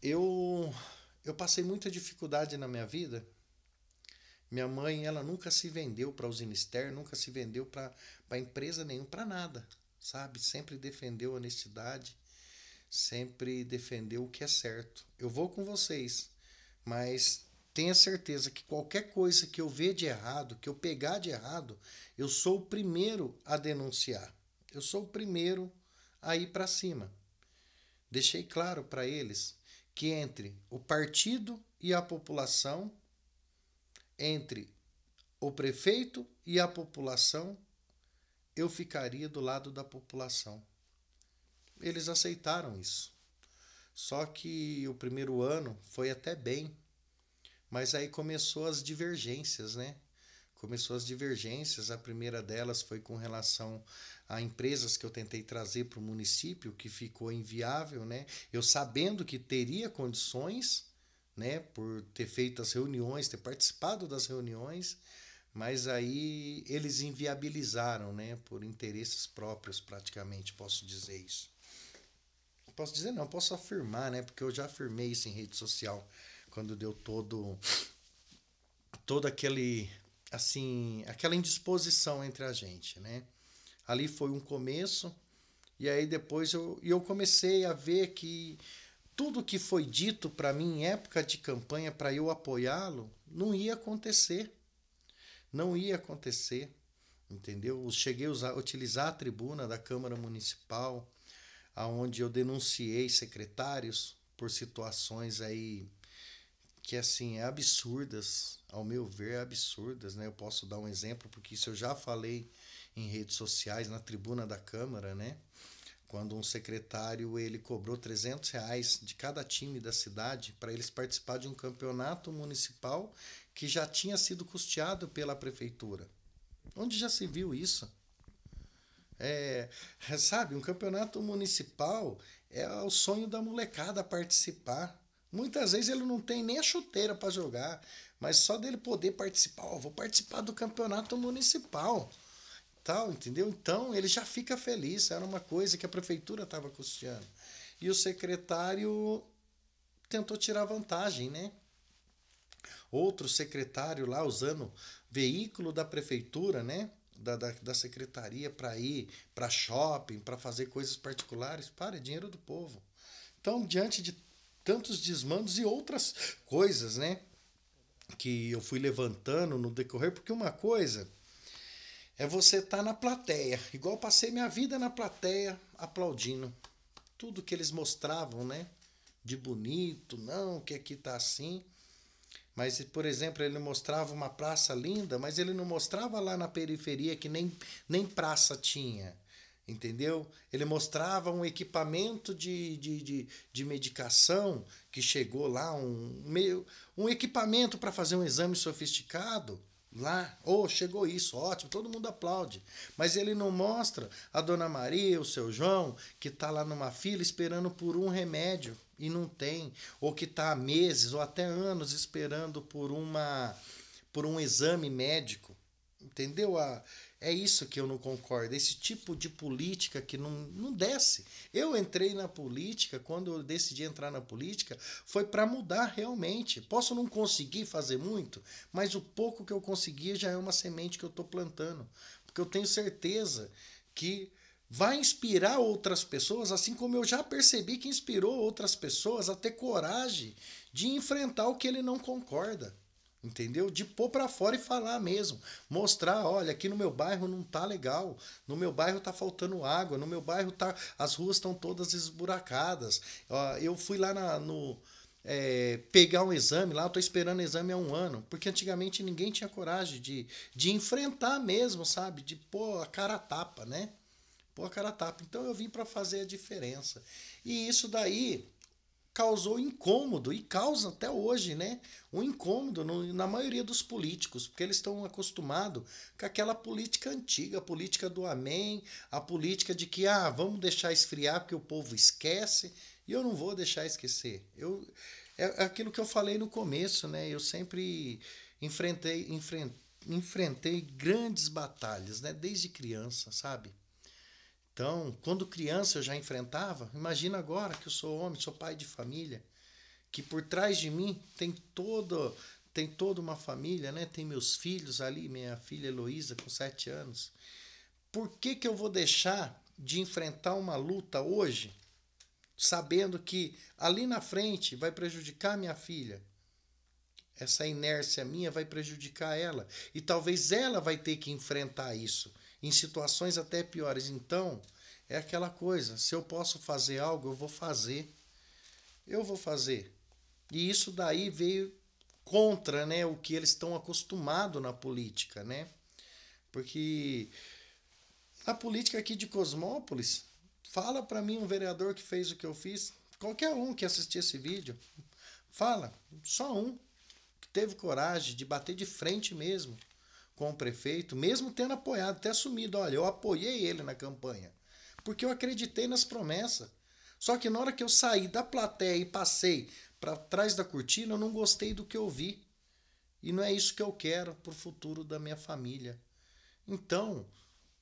eu, eu passei muita dificuldade na minha vida. Minha mãe, ela nunca se vendeu para os ministérios, nunca se vendeu para empresa nenhuma, para nada, sabe? Sempre defendeu a honestidade, sempre defendeu o que é certo. Eu vou com vocês, mas tenha certeza que qualquer coisa que eu ver de errado, que eu pegar de errado, eu sou o primeiro a denunciar. Eu sou o primeiro a ir para cima. Deixei claro para eles que entre o partido e a população, entre o prefeito e a população, eu ficaria do lado da população. Eles aceitaram isso. Só que o primeiro ano foi até bem, mas aí começou as divergências, né? Começou as divergências. A primeira delas foi com relação a empresas que eu tentei trazer para o município, que ficou inviável, né? Eu sabendo que teria condições, né? Por ter feito as reuniões, ter participado das reuniões, mas aí eles inviabilizaram, né? Por interesses próprios, praticamente, posso dizer isso. Posso dizer não, posso afirmar, né? Porque eu já afirmei isso em rede social, quando deu todo aquele, assim, aquela indisposição entre a gente, né? Ali foi um começo, e aí depois eu comecei a ver que tudo que foi dito para mim em época de campanha para eu apoiá-lo não ia acontecer. Não ia acontecer, entendeu? Eu cheguei a utilizar a tribuna da Câmara Municipal, aonde eu denunciei secretários por situações aí que assim é absurdas, ao meu ver, é absurdas, né? Eu posso dar um exemplo porque isso eu já falei em redes sociais na tribuna da Câmara, né? Quando um secretário ele cobrou R$ 300 de cada time da cidade para eles participar de um campeonato municipal que já tinha sido custeado pela prefeitura. Onde já se viu isso? Sabe, um campeonato municipal é o sonho da molecada participar. Muitas vezes ele não tem nem a chuteira para jogar, mas só dele poder participar, vou participar do campeonato municipal, tal, entendeu? Então ele já fica feliz, era uma coisa que a prefeitura estava custeando. E o secretário tentou tirar vantagem, né? Outro secretário lá usando veículo da prefeitura, né? da secretaria para ir para shopping, para fazer coisas particulares. É dinheiro do povo. Então, diante de tantos desmandos e outras coisas, né, que eu fui levantando no decorrer, porque uma coisa é você estar na plateia, igual eu passei minha vida na plateia aplaudindo tudo que eles mostravam, né, de bonito, não, que aqui tá assim. Mas, por exemplo, ele mostrava uma praça linda, mas ele não mostrava lá na periferia que nem praça tinha, entendeu? Ele mostrava um equipamento de medicação que chegou lá, um equipamento para fazer um exame sofisticado lá. Oh, chegou isso, ótimo, todo mundo aplaude. Mas ele não mostra a Dona Maria, o seu João, que está lá numa fila esperando por um remédio e não tem, ou que está há meses ou até anos esperando por um exame médico, entendeu? É isso que eu não concordo, esse tipo de política que não desce. Eu entrei na política, quando eu decidi entrar na política, foi para mudar realmente. Posso não conseguir fazer muito, mas o pouco que eu conseguir já é uma semente que eu estou plantando, porque eu tenho certeza que vai inspirar outras pessoas, assim como eu já percebi que inspirou outras pessoas a ter coragem de enfrentar o que ele não concorda, entendeu? De pôr para fora e falar mesmo, mostrar, olha, aqui no meu bairro não tá legal, no meu bairro tá faltando água, no meu bairro as ruas estão todas esburacadas. Eu fui lá pegar um exame lá, eu tô esperando o exame há 1 ano, porque antigamente ninguém tinha coragem de enfrentar mesmo, sabe? De pôr a cara a tapa, né? Pô, a cara tapa. Então eu vim para fazer a diferença. E isso daí causou incômodo e causa até hoje, né? Um incômodo na maioria dos políticos, porque eles estão acostumados com aquela política antiga, a política do amém, a política de que vamos deixar esfriar porque o povo esquece, e eu não vou deixar esquecer. É aquilo que eu falei no começo, né? Eu sempre enfrentei grandes batalhas, né? Desde criança, sabe? Então, quando criança eu já enfrentava, imagina agora que eu sou homem, sou pai de família, que por trás de mim tem toda uma família, né? Tem meus filhos ali, minha filha Heloísa com 7 anos. Por que eu vou deixar de enfrentar uma luta hoje, sabendo que ali na frente vai prejudicar minha filha? Essa inércia minha vai prejudicar ela. E talvez ela vai ter que enfrentar isso em situações até piores. Então, é aquela coisa, se eu posso fazer algo, eu vou fazer. Eu vou fazer. E isso daí veio contra, né, o que eles estão acostumados na política, né? Porque a política aqui de Cosmópolis, fala para mim um vereador que fez o que eu fiz, qualquer um que assistir esse vídeo, fala, só um que teve coragem de bater de frente mesmo com o prefeito, mesmo tendo apoiado, até assumido, olha, eu apoiei ele na campanha, porque eu acreditei nas promessas. Só que na hora que eu saí da plateia e passei para trás da cortina, eu não gostei do que eu vi. E não é isso que eu quero para o futuro da minha família. Então,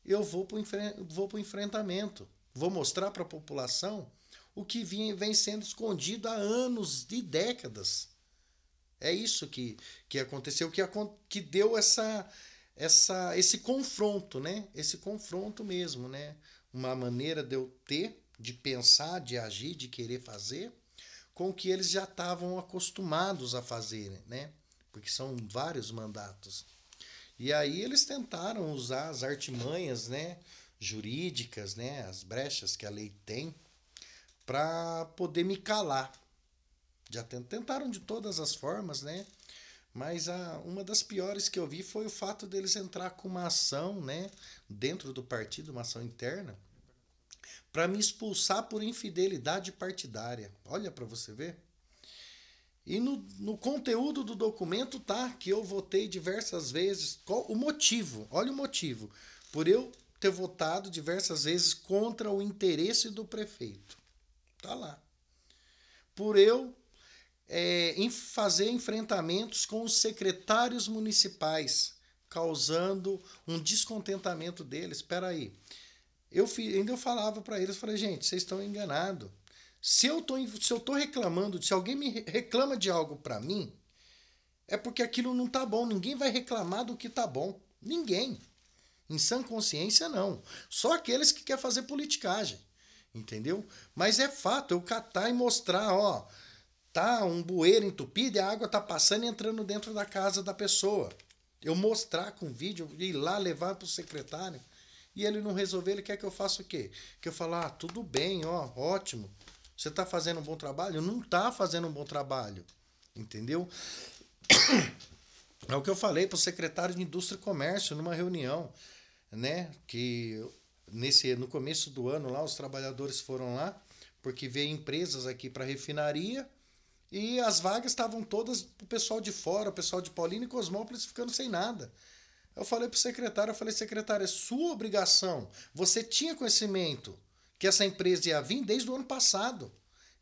eu vou para o enfrentamento. Vou mostrar para a população o que vem sendo escondido há anos e décadas. É isso que aconteceu, que deu esse confronto, né? Esse confronto mesmo, né? Uma maneira de eu ter, de pensar, de agir, de querer fazer, com o que eles já estavam acostumados a fazer, né? Porque são vários mandatos. E aí eles tentaram usar as artimanhas, né, jurídicas, né, as brechas que a lei tem, para poder me calar. Já tentaram de todas as formas, né? Mas uma das piores que eu vi foi o fato deles entrar com uma ação, né, dentro do partido, uma ação interna, para me expulsar por infidelidade partidária. Olha para você ver. E no conteúdo do documento tá que eu votei diversas vezes. Qual o motivo? Olha o motivo. Por eu ter votado diversas vezes contra o interesse do prefeito. Tá lá. Por eu fazer enfrentamentos com os secretários municipais, causando um descontentamento deles. Espera aí. Ainda eu falava para eles, falei, gente, vocês estão enganados. Se eu tô reclamando, se alguém me reclama de algo para mim, é porque aquilo não tá bom. Ninguém vai reclamar do que tá bom. Ninguém. Em sã consciência, não. Só aqueles que querem fazer politicagem. Entendeu? Mas é fato, eu catar e mostrar, ó, tá um bueiro entupido e a água tá passando e entrando dentro da casa da pessoa. Eu mostrar com vídeo, ir lá levar pro secretário e ele não resolver, ele quer que eu faça o quê? Que eu falar, tudo bem, ó, ótimo. Você tá fazendo um bom trabalho? Não tá fazendo um bom trabalho. Entendeu? É o que eu falei pro secretário de Indústria e Comércio numa reunião, né, que no começo do ano lá os trabalhadores foram lá porque veio empresas aqui para refinaria e as vagas estavam todas pro pessoal de fora, o pessoal de Paulínia e Cosmópolis ficando sem nada. Eu falei pro secretário, secretário, é sua obrigação. Você tinha conhecimento que essa empresa ia vir desde o ano passado.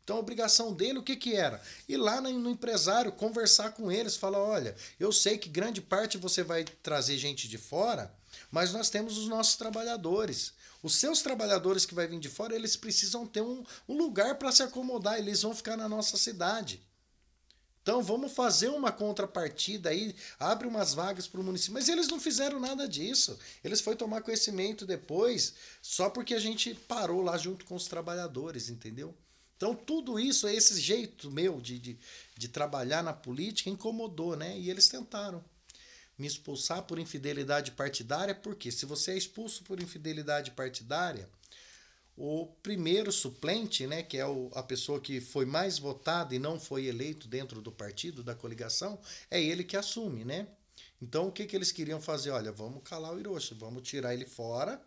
Então a obrigação dele, o que que era? Ir lá no empresário, conversar com eles, falar, olha, eu sei que grande parte você vai trazer gente de fora, mas nós temos os nossos trabalhadores. Os seus trabalhadores que vai vir de fora, eles precisam ter um lugar para se acomodar, eles vão ficar na nossa cidade. Então vamos fazer uma contrapartida aí, abre umas vagas para o município. Mas eles não fizeram nada disso. Eles foram tomar conhecimento depois, só porque a gente parou lá junto com os trabalhadores, entendeu? Então tudo isso, esse jeito meu de trabalhar na política incomodou, né? E eles tentaram me expulsar por infidelidade partidária, porque se você é expulso por infidelidade partidária, o primeiro suplente, né, que é a pessoa que foi mais votada e não foi eleito dentro do partido, da coligação, é ele que assume, né? Então o que que eles queriam fazer? Olha, vamos calar o Hiroshi, vamos tirar ele fora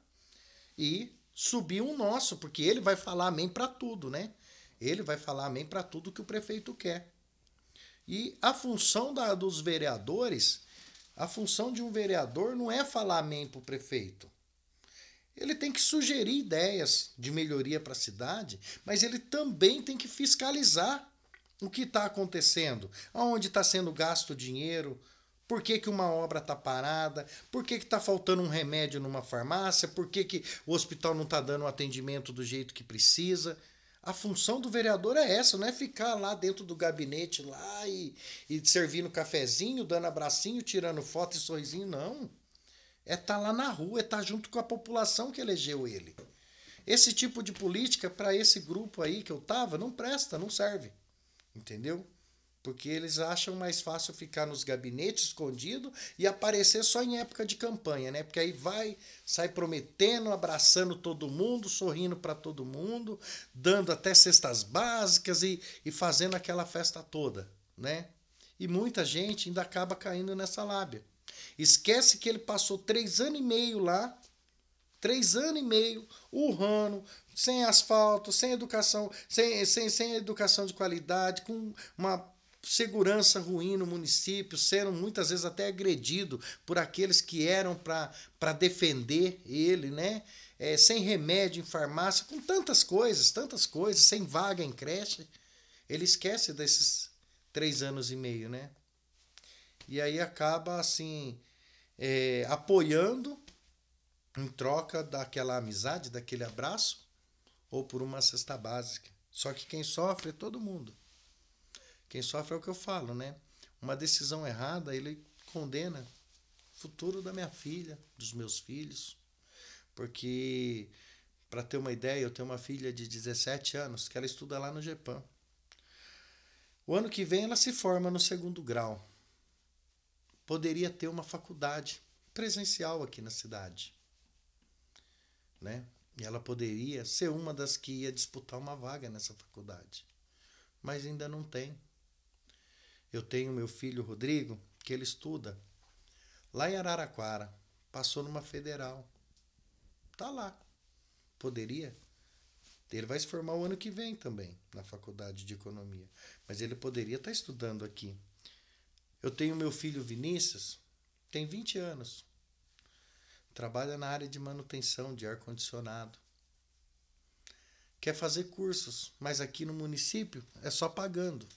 e subir um nosso, porque ele vai falar amém para tudo, né? Ele vai falar amém para tudo que o prefeito quer. E a função dos vereadores, a função de um vereador não é falar amém para o prefeito. Ele tem que sugerir ideias de melhoria para a cidade, mas ele também tem que fiscalizar o que está acontecendo, aonde está sendo gasto o dinheiro, por que, que uma obra está parada, por que está faltando um remédio numa farmácia, por que, que o hospital não está dando o atendimento do jeito que precisa. A função do vereador é essa, não é ficar lá dentro do gabinete lá e servindo cafezinho, dando abracinho, tirando foto e sorrisinho, não. É estar lá na rua, é estar junto com a população que elegeu ele. Esse tipo de política, para esse grupo aí que eu tava, não presta, não serve. Entendeu? Porque eles acham mais fácil ficar nos gabinetes escondido e aparecer só em época de campanha, né? Porque aí sai prometendo, abraçando todo mundo, sorrindo para todo mundo, dando até cestas básicas e fazendo aquela festa toda, né? E muita gente ainda acaba caindo nessa lábia. Esquece que ele passou 3 anos e meio lá, 3 anos e meio, urrando, sem asfalto, sem educação, sem educação de qualidade, com uma segurança ruim no município, sendo muitas vezes até agredido por aqueles que eram para defender ele, né? Sem remédio em farmácia, com tantas coisas, sem vaga em creche. Ele esquece desses 3 anos e meio, né? E aí acaba assim apoiando em troca daquela amizade, daquele abraço, ou por uma cesta básica. Só que quem sofre é todo mundo. Quem sofre é o que eu falo, né? Uma decisão errada, ele condena o futuro da minha filha, dos meus filhos. Porque, para ter uma ideia, eu tenho uma filha de 17 anos que ela estuda lá no GEPAM. O ano que vem ela se forma no 2º grau. Poderia ter uma faculdade presencial aqui na cidade, né? E ela poderia ser uma das que ia disputar uma vaga nessa faculdade. Mas ainda não tem. Eu tenho meu filho Rodrigo, que ele estuda lá em Araraquara. Passou numa federal. Tá lá. Poderia. Ele vai se formar o ano que vem também, na faculdade de economia. Mas ele poderia estar estudando aqui. Eu tenho meu filho Vinícius, tem 20 anos. Trabalha na área de manutenção de ar-condicionado. Quer fazer cursos, mas aqui no município é só pagando.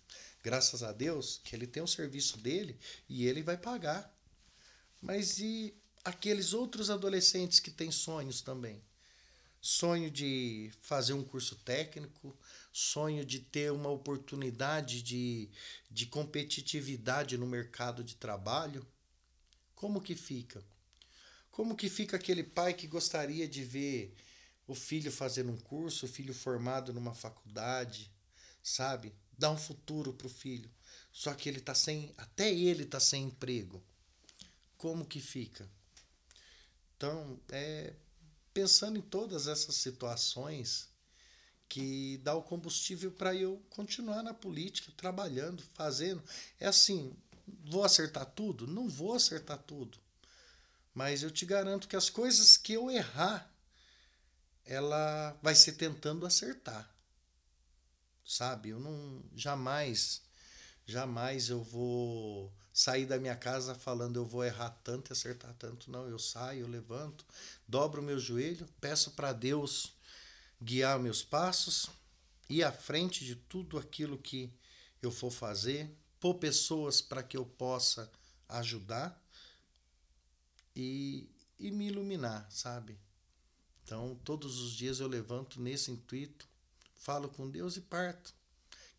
Graças a Deus que ele tem o serviço dele e ele vai pagar. Mas e aqueles outros adolescentes que têm sonhos também? Sonho de fazer um curso técnico, sonho de ter uma oportunidade de competitividade no mercado de trabalho. Como que fica? Como que fica aquele pai que gostaria de ver o filho fazendo um curso, o filho formado numa faculdade, sabe? Dar um futuro pro filho. Só que ele tá sem, até ele tá sem emprego. Como que fica? Então, pensando em todas essas situações que dá o combustível para eu continuar na política, trabalhando, fazendo. É assim, vou acertar tudo? Não vou acertar tudo. Mas eu te garanto que as coisas que eu errar, ela vai ser tentando acertar. Sabe? Eu não jamais eu vou sair da minha casa falando eu vou errar tanto e acertar tanto. Não, eu saio, eu levanto, dobro o meu joelho, peço para Deus guiar meus passos, ir à frente de tudo aquilo que eu for fazer, pôr pessoas para que eu possa ajudar e me iluminar, sabe? Então, todos os dias eu levanto nesse intuito, falo com Deus e parto.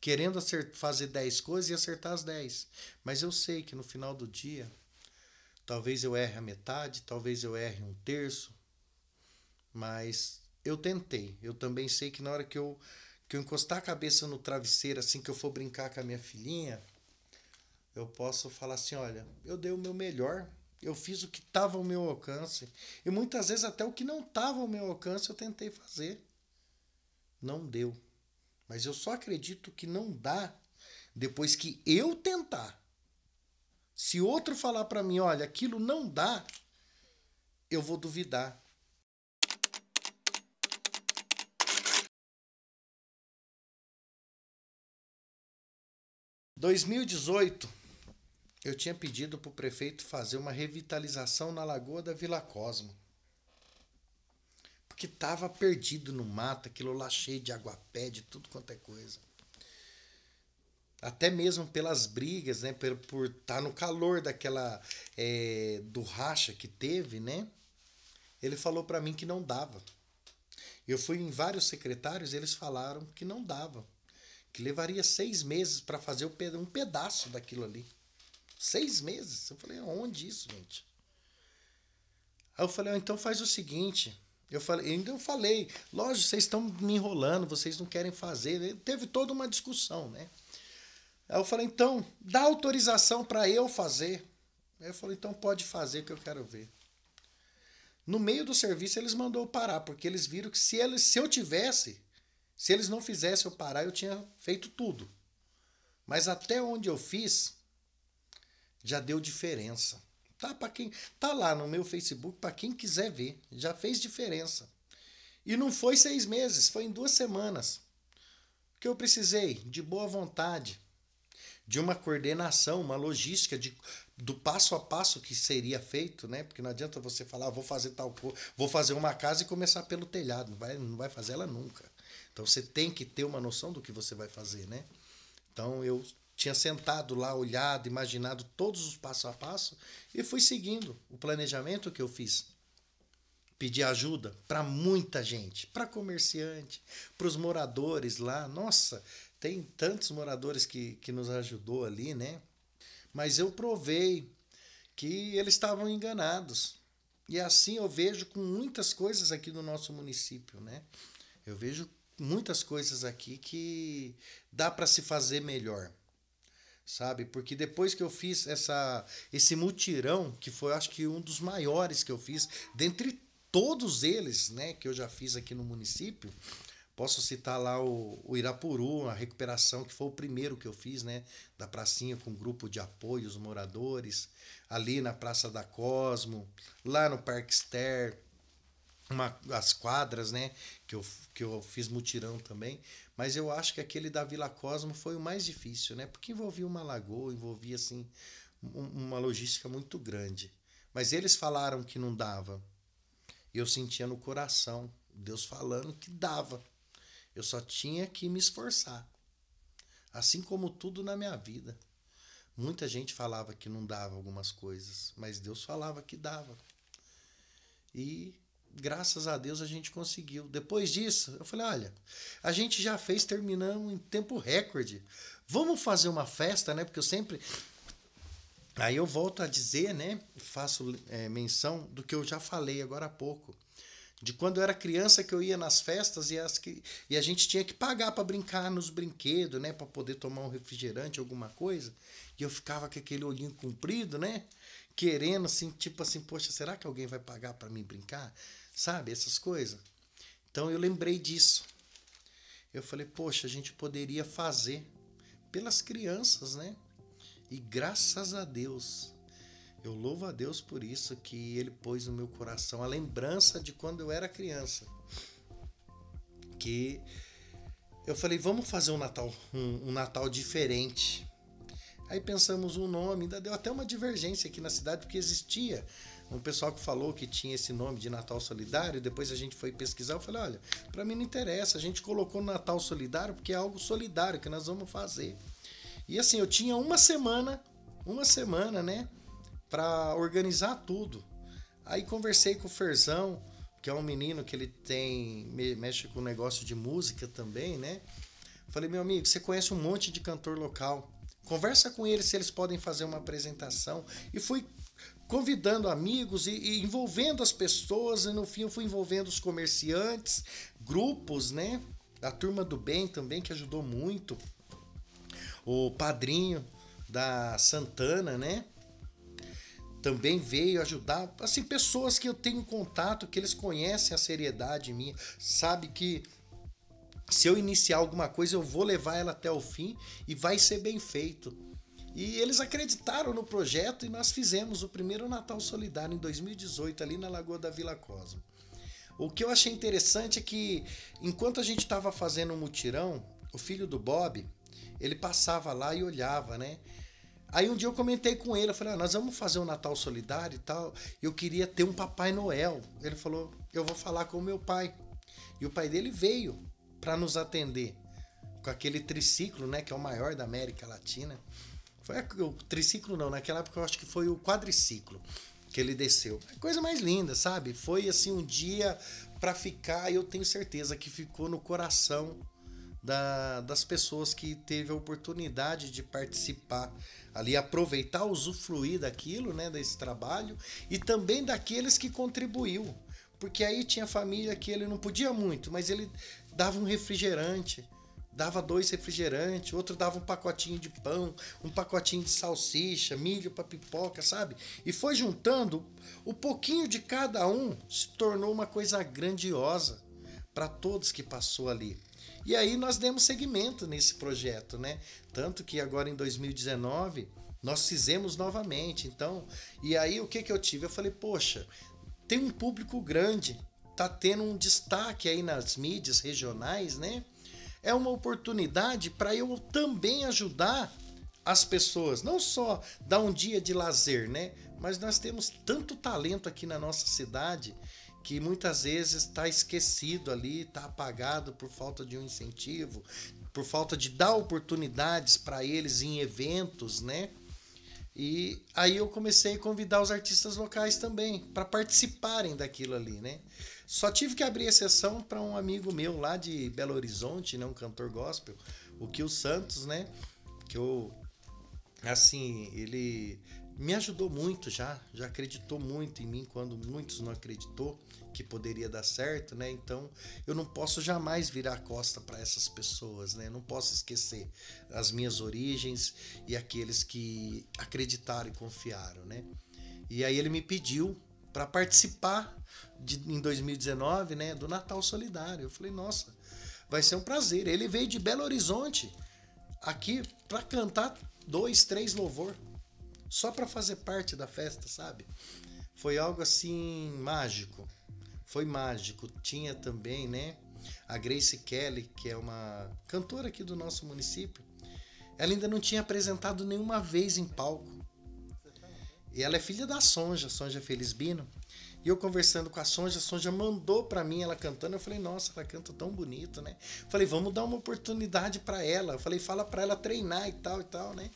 Querendo fazer 10 coisas e acertar as 10. Mas eu sei que no final do dia, talvez eu erre a metade, talvez eu erre um terço, mas eu tentei. Eu também sei que na hora que eu encostar a cabeça no travesseiro, assim que eu for brincar com a minha filhinha, eu posso falar assim, olha, eu dei o meu melhor, eu fiz o que estava ao meu alcance. E muitas vezes até o que não estava ao meu alcance eu tentei fazer. Não deu. Mas eu só acredito que não dá depois que eu tentar. Se outro falar para mim, olha, aquilo não dá, eu vou duvidar. Em 2018, eu tinha pedido para o prefeito fazer uma revitalização na Lagoa da Vila Cosmo. Porque estava perdido no mato, aquilo lá cheio de aguapé, de tudo quanto é coisa. Até mesmo pelas brigas, né? Por estar no calor daquela do racha que teve, né? Ele falou para mim que não dava. Eu fui em vários secretários e eles falaram que não dava. Que levaria 6 meses para fazer um pedaço daquilo ali. 6 meses? Eu falei, onde isso, gente? Aí eu falei, então faz o seguinte. Eu falei, lógico, vocês estão me enrolando, vocês não querem fazer. Teve toda uma discussão, né? Aí eu falei, então, dá autorização para eu fazer. Aí eu falei, então pode fazer que eu quero ver. No meio do serviço eles mandou eu parar, porque eles viram que se eles não fizessem eu parar, eu tinha feito tudo. Mas até onde eu fiz, já deu diferença. Tá para quem tá lá no meu Facebook, para quem quiser ver, já fez diferença. E não foi 6 meses, foi em 2 semanas. Que eu precisei de boa vontade, de uma coordenação, uma logística do passo a passo que seria feito, né? Porque não adianta você falar, vou fazer tal coisa, vou fazer uma casa e começar pelo telhado, não vai fazer ela nunca. Então você tem que ter uma noção do que você vai fazer, né? Então eu tinha sentado lá, olhado, imaginado todos os passo a passo e fui seguindo o planejamento que eu fiz. Pedi ajuda para muita gente, para comerciante, para os moradores lá. Nossa, tem tantos moradores que nos ajudou ali, né? Mas eu provei que eles estavam enganados. E assim eu vejo com muitas coisas aqui no nosso município, né? Eu vejo muitas coisas aqui que dá para se fazer melhor, sabe? Porque depois que eu fiz esse mutirão, que foi acho que um dos maiores que eu fiz, dentre todos eles, né, que eu já fiz aqui no município, posso citar lá o Irapuru, a recuperação, que foi o primeiro que eu fiz, né, da pracinha com grupo de apoio, os moradores, ali na Praça da Cosmo, lá no Parque Ster, as quadras, né, que eu fiz mutirão também, mas eu acho que aquele da Vila Cosmo foi o mais difícil, né, porque envolvia uma lagoa, envolvia, assim, uma logística muito grande. Mas eles falaram que não dava. Eu sentia no coração Deus falando que dava. Eu só tinha que me esforçar. Assim como tudo na minha vida. Muita gente falava que não dava algumas coisas, mas Deus falava que dava. E graças a Deus a gente conseguiu. Depois disso, eu falei, olha, a gente já fez, terminamos em tempo recorde. Vamos fazer uma festa, né? Porque eu sempre Aí eu volto a dizer, né? Faço menção do que eu já falei agora há pouco. De quando eu era criança que eu ia nas festas e a gente tinha que pagar para brincar nos brinquedos, né? Para poder tomar um refrigerante, alguma coisa. E eu ficava com aquele olhinho comprido, né? Querendo, assim, tipo assim, poxa, será que alguém vai pagar para mim brincar? Sabe, essas coisas. Então eu lembrei disso. Eu falei, poxa, a gente poderia fazer pelas crianças, né? E graças a Deus, eu louvo a Deus por isso, que Ele pôs no meu coração a lembrança de quando eu era criança. Que eu falei, vamos fazer um Natal diferente. Aí pensamos um nome, ainda deu até uma divergência aqui na cidade, porque existia um pessoal que falou que tinha esse nome de Natal Solidário, depois a gente foi pesquisar, eu falei, olha, para mim não interessa, a gente colocou Natal Solidário porque é algo solidário que nós vamos fazer. E assim, eu tinha uma semana, né, para organizar tudo. Aí conversei com o Ferzão, que é um menino que ele mexe com negócio de música também, né? Falei, meu amigo, você conhece um monte de cantor local. Conversa com eles se eles podem fazer uma apresentação. E fui convidando amigos e envolvendo as pessoas. E no fim eu fui envolvendo os comerciantes, grupos, né? A Turma do Bem também, que ajudou muito. O padrinho da Santana, né? Também veio ajudar. Assim, pessoas que eu tenho contato, que eles conhecem a seriedade minha. Sabe que se eu iniciar alguma coisa, eu vou levar ela até o fim e vai ser bem feito. E eles acreditaram no projeto e nós fizemos o primeiro Natal Solidário em 2018, ali na Lagoa da Vila Cosmo. O que eu achei interessante é que, enquanto a gente estava fazendo um mutirão, o filho do Bob, ele passava lá e olhava, né? Aí um dia eu comentei com ele, eu falei, nós vamos fazer um Natal Solidário e tal, eu queria ter um Papai Noel. Ele falou, eu vou falar com o meu pai. E o pai dele veio para nos atender com aquele triciclo, né, que é o maior da América Latina. Foi o triciclo não, naquela época eu acho que foi o quadriciclo que ele desceu. Coisa mais linda, sabe? Foi assim um dia para ficar, e eu tenho certeza que ficou no coração das pessoas que teve a oportunidade de participar ali, aproveitar, usufruir daquilo, né, desse trabalho, e também daqueles que contribuiu. Porque aí tinha família que ele não podia muito, mas ele dava um refrigerante, dava 2 refrigerantes, outro dava um pacotinho de pão, um pacotinho de salsicha, milho para pipoca, sabe? E foi juntando, o pouquinho de cada um se tornou uma coisa grandiosa para todos que passou ali. E aí nós demos seguimento nesse projeto, né? Tanto que agora em 2019 nós fizemos novamente. Então, e aí o que eu tive? Eu falei, poxa, tem um público grande, tá tendo um destaque aí nas mídias regionais, né? É uma oportunidade para eu também ajudar as pessoas, não só dar um dia de lazer, né? Mas nós temos tanto talento aqui na nossa cidade que muitas vezes está esquecido ali, está apagado por falta de um incentivo, por falta de dar oportunidades para eles em eventos, né? E aí eu comecei a convidar os artistas locais também para participarem daquilo ali, né? Só tive que abrir exceção para um amigo meu lá de Belo Horizonte, né? Um cantor gospel, o Kio Santos, né? Que eu, assim, ele me ajudou muito já acreditou muito em mim quando muitos não acreditou que poderia dar certo, né? Então eu não posso jamais virar a costa para essas pessoas, né? Não posso esquecer as minhas origens e aqueles que acreditaram e confiaram, né? E aí ele me pediu para participar em 2019, né, do Natal Solidário. Eu falei, nossa, vai ser um prazer. Ele veio de Belo Horizonte aqui para cantar 2, 3 louvor, só para fazer parte da festa, sabe? Foi algo assim mágico. Foi mágico. Tinha também, né, a Grace Kelly, que é uma cantora aqui do nosso município. Ela ainda não tinha apresentado nenhuma vez em palco. E ela é filha da Sonja Felisbino. E eu conversando com a Sonja mandou pra mim ela cantando. Eu falei, nossa, ela canta tão bonito, né? Falei, vamos dar uma oportunidade pra ela. Eu falei, fala pra ela treinar e tal, né?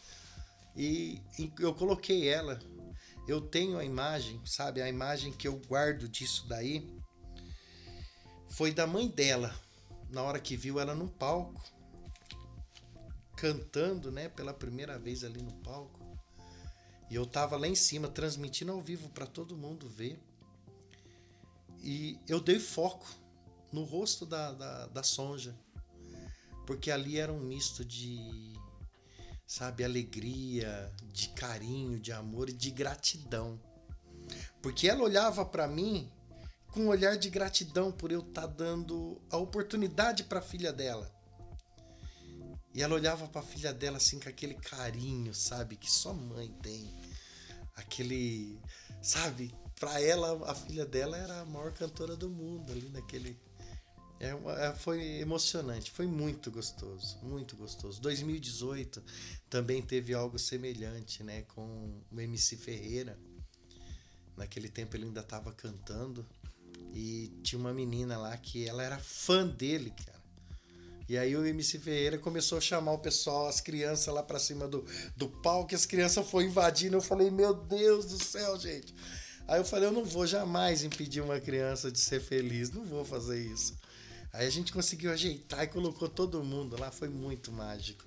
E eu coloquei ela. Eu tenho a imagem, sabe? A imagem que eu guardo disso daí foi da mãe dela. Na hora que viu ela no palco, cantando, né? Pela primeira vez ali no palco. E eu tava lá em cima, transmitindo ao vivo para todo mundo ver. E eu dei foco no rosto da Sonja. Porque ali era um misto de, sabe, alegria, de carinho, de amor e de gratidão. Porque ela olhava para mim com um olhar de gratidão por eu estar dando a oportunidade para a filha dela. E ela olhava para a filha dela assim com aquele carinho, sabe, que só mãe tem. Aquele, sabe, para ela a filha dela era a maior cantora do mundo ali naquele. Foi emocionante, foi muito gostoso, muito gostoso. 2018 também teve algo semelhante, né, com o MC Ferreira. Naquele tempo ele ainda estava cantando e tinha uma menina lá que ela era fã dele, cara. E aí o MC Ferreira começou a chamar o pessoal, as crianças lá pra cima do palco, e as crianças foram invadindo. Eu falei, meu Deus do céu, gente. Aí eu falei, eu não vou jamais impedir uma criança de ser feliz, não vou fazer isso. Aí a gente conseguiu ajeitar e colocou todo mundo lá, foi muito mágico.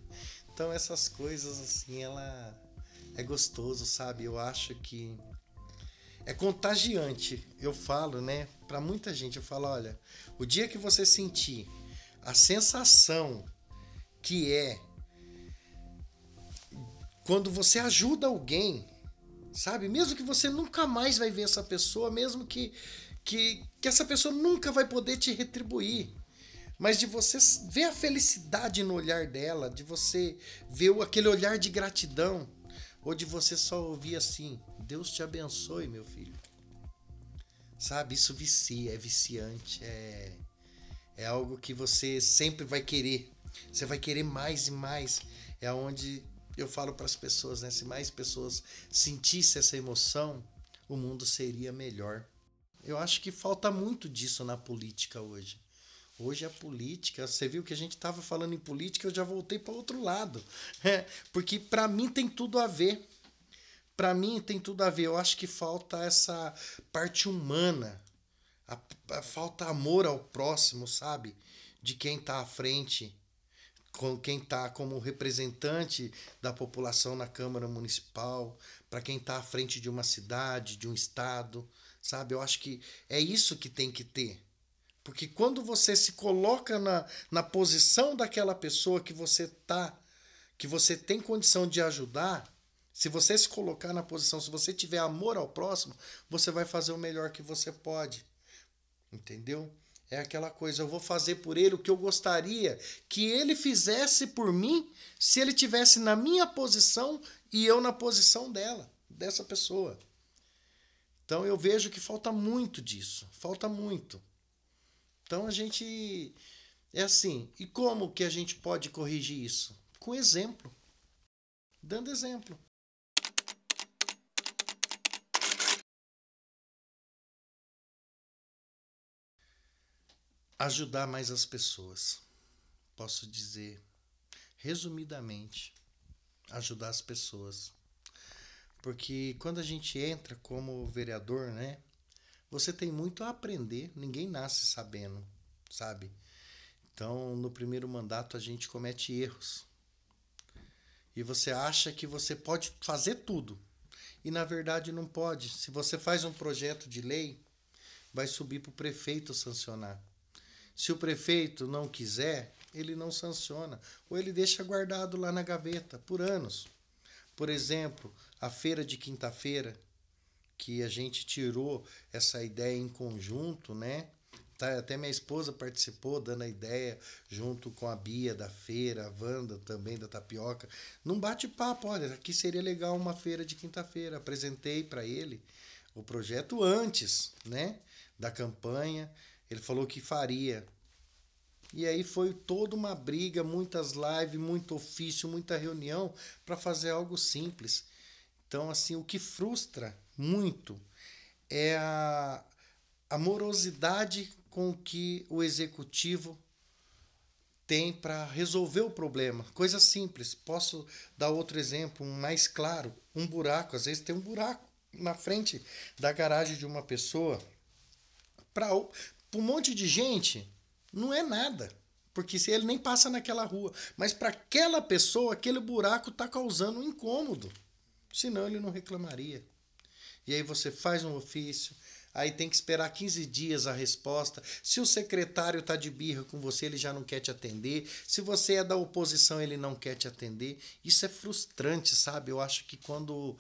Então essas coisas assim, ela é gostoso, sabe? Eu acho que é contagiante. Eu falo, né, pra muita gente, eu falo, olha, o dia que você sentir a sensação que é quando você ajuda alguém, sabe? Mesmo que você nunca mais vai ver essa pessoa, mesmo que essa pessoa nunca vai poder te retribuir. Mas de você ver a felicidade no olhar dela, de você ver aquele olhar de gratidão, ou de você só ouvir assim, Deus te abençoe, meu filho. Sabe? Isso vicia, é viciante, é algo que você sempre vai querer. Você vai querer mais e mais. É onde eu falo para as pessoas, né? Se mais pessoas sentissem essa emoção, o mundo seria melhor. Eu acho que falta muito disso na política hoje. Hoje a política, você viu que a gente estava falando em política, eu já voltei para outro lado. Porque para mim tem tudo a ver. Para mim tem tudo a ver. Eu acho que falta essa parte humana. Falta amor ao próximo, sabe? De quem está à frente, com quem está como representante da população na Câmara Municipal, para quem está à frente de uma cidade, de um estado, sabe? Eu acho que é isso que tem que ter. Porque quando você se coloca na posição daquela pessoa que você tem condição de ajudar, se você se colocar na posição, se você tiver amor ao próximo, você vai fazer o melhor que você pode. Entendeu? É aquela coisa, eu vou fazer por ele o que eu gostaria que ele fizesse por mim se ele tivesse na minha posição e eu na posição dessa pessoa. Então eu vejo que falta muito disso, falta muito. Então a gente é assim, e como que a gente pode corrigir isso? Com exemplo, dando exemplo. Ajudar mais as pessoas. Posso dizer, resumidamente, ajudar as pessoas. Porque quando a gente entra como vereador, né? Você tem muito a aprender, ninguém nasce sabendo, sabe? Então, no primeiro mandato a gente comete erros. E você acha que você pode fazer tudo. E na verdade não pode. Se você faz um projeto de lei, vai subir para o prefeito sancionar. Se o prefeito não quiser, ele não sanciona. Ou ele deixa guardado lá na gaveta por anos. Por exemplo, a feira de quinta-feira, que a gente tirou essa ideia em conjunto, né? Até minha esposa participou, dando a ideia, junto com a Bia da feira, a Wanda também da tapioca. Num bate-papo, olha, aqui seria legal uma feira de quinta-feira. Apresentei para ele o projeto antes, né, da campanha. Ele falou que faria. E aí foi toda uma briga, muitas lives, muito ofício, muita reunião para fazer algo simples. Então, assim, o que frustra muito é a morosidade com que o executivo tem para resolver o problema. Coisa simples. Posso dar outro exemplo, um mais claro. Um buraco. Às vezes tem um buraco na frente da garagem de uma pessoa. Para um monte de gente, não é nada. Porque se ele nem passa naquela rua. Mas para aquela pessoa, aquele buraco está causando um incômodo. senão ele não reclamaria. E aí você faz um ofício, aí tem que esperar 15 dias a resposta. Se o secretário está de birra com você, ele já não quer te atender. Se você é da oposição, ele não quer te atender. Isso é frustrante, sabe? Eu acho que quando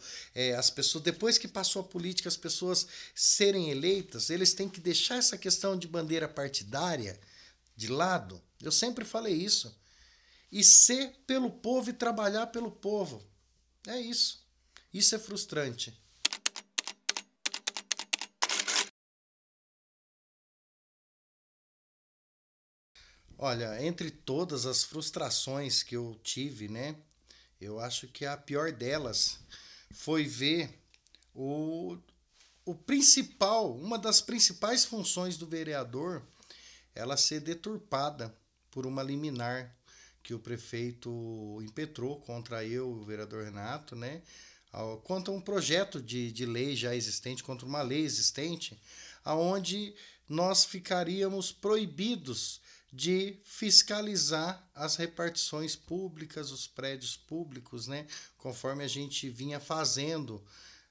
as pessoas, depois que passou a política, as pessoas serem eleitas, eles têm que deixar essa questão de bandeira partidária de lado. Eu sempre falei isso. E ser pelo povo e trabalhar pelo povo. É isso. Isso é frustrante. Olha, entre todas as frustrações que eu tive, né? Eu acho que a pior delas foi ver o, o principal, uma das principais funções do vereador, ela ser deturpada por uma liminar que o prefeito impetrou contra eu, o vereador Renato, né? Contra um projeto de lei já existente, contra uma lei existente, aonde nós ficaríamos proibidos de fiscalizar as repartições públicas, os prédios públicos, né? Conforme a gente vinha fazendo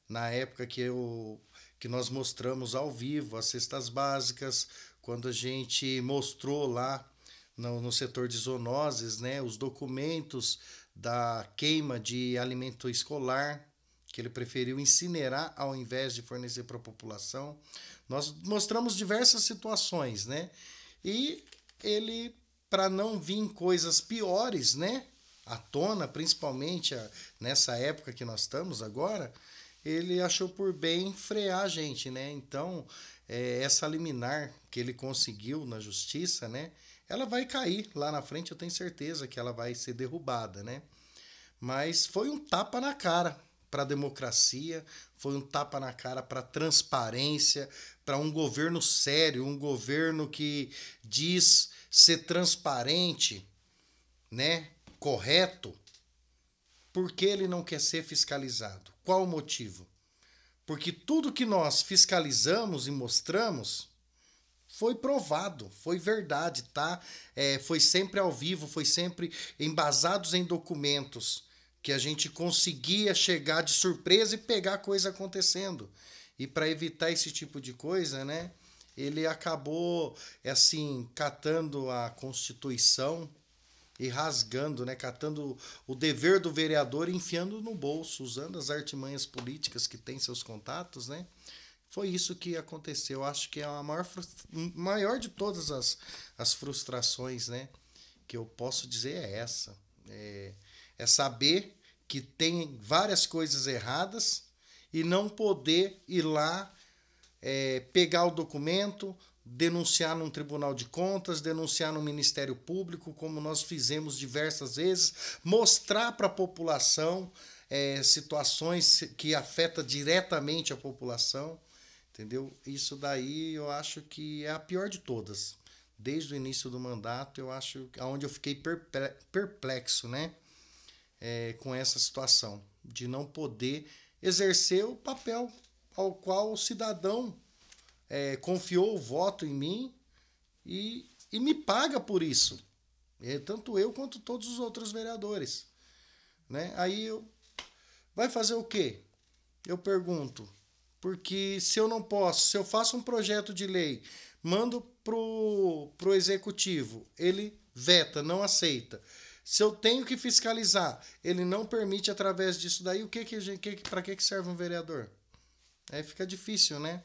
na época que nós mostramos ao vivo as cestas básicas, quando a gente mostrou lá no setor de zoonoses, né, os documentos da queima de alimento escolar, que ele preferiu incinerar ao invés de fornecer para a população. Nós mostramos diversas situações, né? E ele, para não vir coisas piores, né, à tona, principalmente nessa época que nós estamos agora, ele achou por bem frear a gente, né? Então, essa liminar que ele conseguiu na justiça, né, ela vai cair lá na frente, eu tenho certeza que ela vai ser derrubada, né? Mas foi um tapa na cara para a democracia, foi um tapa na cara para a transparência, para um governo sério, um governo que diz ser transparente, né, correto. Por que ele não quer ser fiscalizado? Qual o motivo? Porque tudo que nós fiscalizamos e mostramos foi provado, foi verdade, tá? Foi sempre ao vivo, foi sempre embasados em documentos que a gente conseguia chegar de surpresa e pegar a coisa acontecendo. E para evitar esse tipo de coisa, né? Ele acabou, assim, catando a Constituição e rasgando, né? Catando o dever do vereador e enfiando no bolso, usando as artimanhas políticas que tem seus contatos, né? Foi isso que aconteceu. Eu acho que é a maior de todas as frustrações, né? Que eu posso dizer é essa. É saber que tem várias coisas erradas e não poder ir lá pegar o documento, denunciar num tribunal de contas, denunciar no Ministério Público, como nós fizemos diversas vezes, mostrar para a população situações que afetam diretamente a população, entendeu? Isso daí eu acho que é a pior de todas. Desde o início do mandato, eu acho onde eu fiquei perplexo, né? Com essa situação de não poder exercer o papel ao qual o cidadão confiou o voto em mim e me paga por isso. Tanto eu quanto todos os outros vereadores. Né? Aí vai fazer o quê? Eu pergunto. Porque se eu não posso, se eu faço um projeto de lei, mando pro executivo, ele veta, não aceita. Se eu tenho que fiscalizar, ele não permite através disso daí, para que serve um vereador? Fica difícil, né?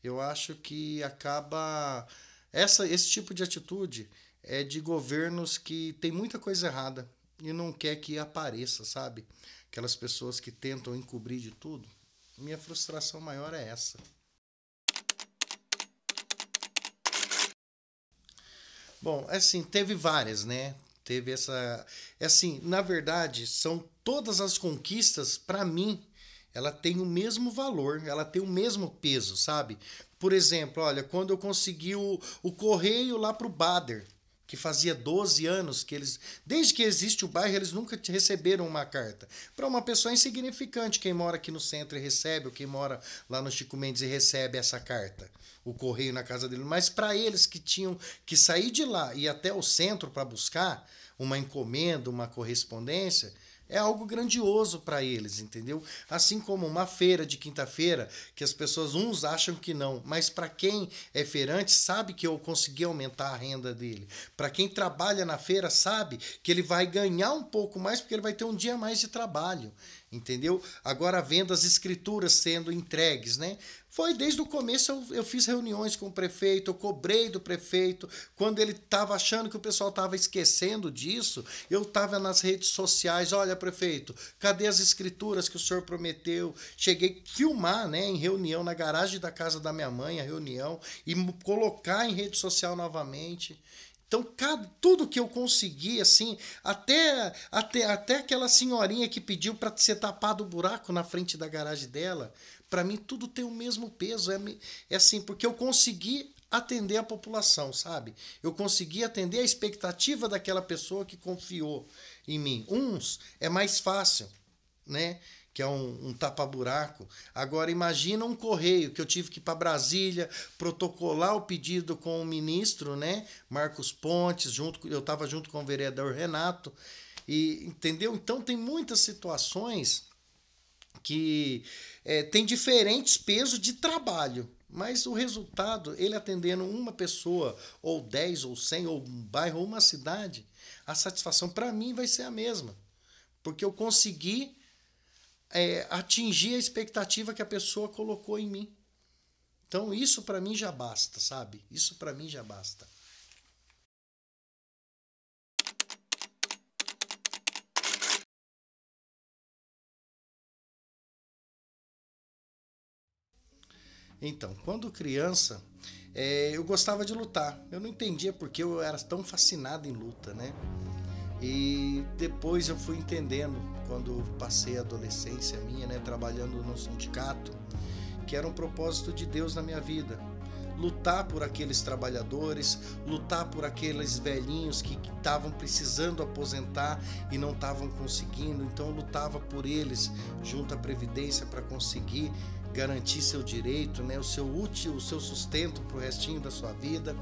Eu acho que acaba... Esse tipo de atitude é de governos que tem muita coisa errada e não quer que apareça, sabe? Aquelas pessoas que tentam encobrir de tudo. Minha frustração maior é essa. Bom, assim, teve várias, né? Teve essa... Assim, na verdade, são todas as conquistas, para mim, ela tem o mesmo valor, ela tem o mesmo peso, sabe? Por exemplo, olha, quando eu consegui o correio lá pro Bader, que fazia 12 anos que eles... Desde que existe o bairro, eles nunca receberam uma carta. Para uma pessoa insignificante, quem mora aqui no centro e recebe, ou quem mora lá no Chico Mendes e recebe essa carta, o correio na casa dele. Mas para eles que tinham que sair de lá e ir até o centro para buscar uma encomenda, uma correspondência, é algo grandioso para eles, entendeu? Assim como uma feira de quinta-feira, que as pessoas, uns acham que não, mas para quem é feirante, sabe que eu consegui aumentar a renda dele. Para quem trabalha na feira, sabe que ele vai ganhar um pouco mais, porque ele vai ter um dia a mais de trabalho, entendeu? Agora, vendo as escrituras sendo entregues, né? Foi desde o começo, eu fiz reuniões com o prefeito, eu cobrei do prefeito. Quando ele estava achando que o pessoal estava esquecendo disso, eu estava nas redes sociais. Olha, prefeito, cadê as escrituras que o senhor prometeu? Cheguei a filmar, né, em reunião, na garagem da casa da minha mãe, a reunião, e colocar em rede social novamente. Então, tudo que eu consegui, assim, até aquela senhorinha que pediu para ser tapado o buraco na frente da garagem dela, para mim tudo tem o mesmo peso. É assim, porque eu consegui atender a população, sabe? Eu consegui atender a expectativa daquela pessoa que confiou em mim. Uns é mais fácil, né? Que é um tapa-buraco. Agora, imagina um correio que eu tive que ir para Brasília, protocolar o pedido com o ministro, né? Marcos Pontes, eu estava junto com o vereador Renato, e entendeu? Então, tem muitas situações que tem diferentes pesos de trabalho, mas o resultado, ele atendendo uma pessoa, ou 10, ou 100, ou um bairro, ou uma cidade, a satisfação para mim vai ser a mesma, porque eu consegui atingir a expectativa que a pessoa colocou em mim. Então isso para mim já basta, sabe? Isso para mim já basta. Então, quando criança, eu gostava de lutar. Eu não entendia porque eu era tão fascinado em luta, né? E depois eu fui entendendo, quando passei a adolescência minha, né, trabalhando no sindicato, que era um propósito de Deus na minha vida. Lutar por aqueles trabalhadores, lutar por aqueles velhinhos que estavam precisando aposentar e não estavam conseguindo. Então eu lutava por eles junto à Previdência para conseguir garantir seu direito, né, o seu sustento para o restinho da sua vida.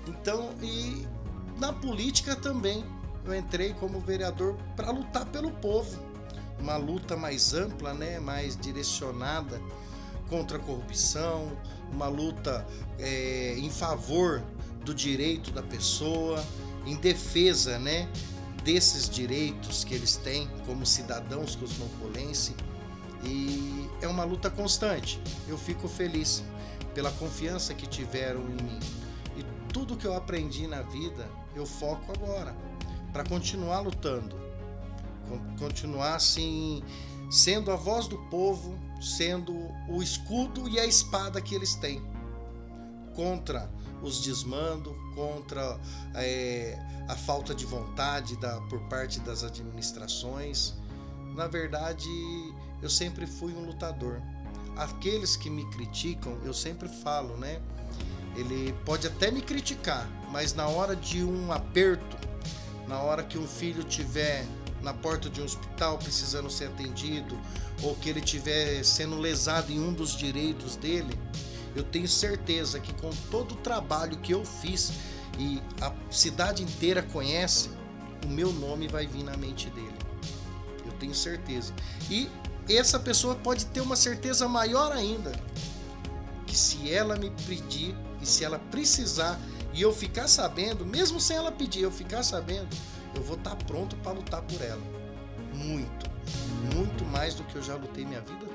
Então, e na política também, eu entrei como vereador para lutar pelo povo. Uma luta mais ampla, né, mais direcionada contra a corrupção, uma luta em favor do direito da pessoa, em defesa, né, desses direitos que eles têm como cidadãos cosmopolenses. E é uma luta constante. Eu fico feliz pela confiança que tiveram em mim. E tudo que eu aprendi na vida, eu foco agora para continuar lutando, continuar assim, sendo a voz do povo, sendo o escudo e a espada que eles têm contra os desmandos, contra a falta de vontade por parte das administrações. Na verdade, eu sempre fui um lutador. Aqueles que me criticam, eu sempre falo, né? Ele pode até me criticar, mas na hora de um aperto, na hora que um filho estiver na porta de um hospital precisando ser atendido, ou que ele estiver sendo lesado em um dos direitos dele, eu tenho certeza que com todo o trabalho que eu fiz e a cidade inteira conhece, o meu nome vai vir na mente dele. Eu tenho certeza. E essa pessoa pode ter uma certeza maior ainda, que se ela me pedir e se ela precisar e eu ficar sabendo, mesmo sem ela pedir, eu ficar sabendo, eu vou estar pronto para lutar por ela. Muito mais do que eu já lutei minha vida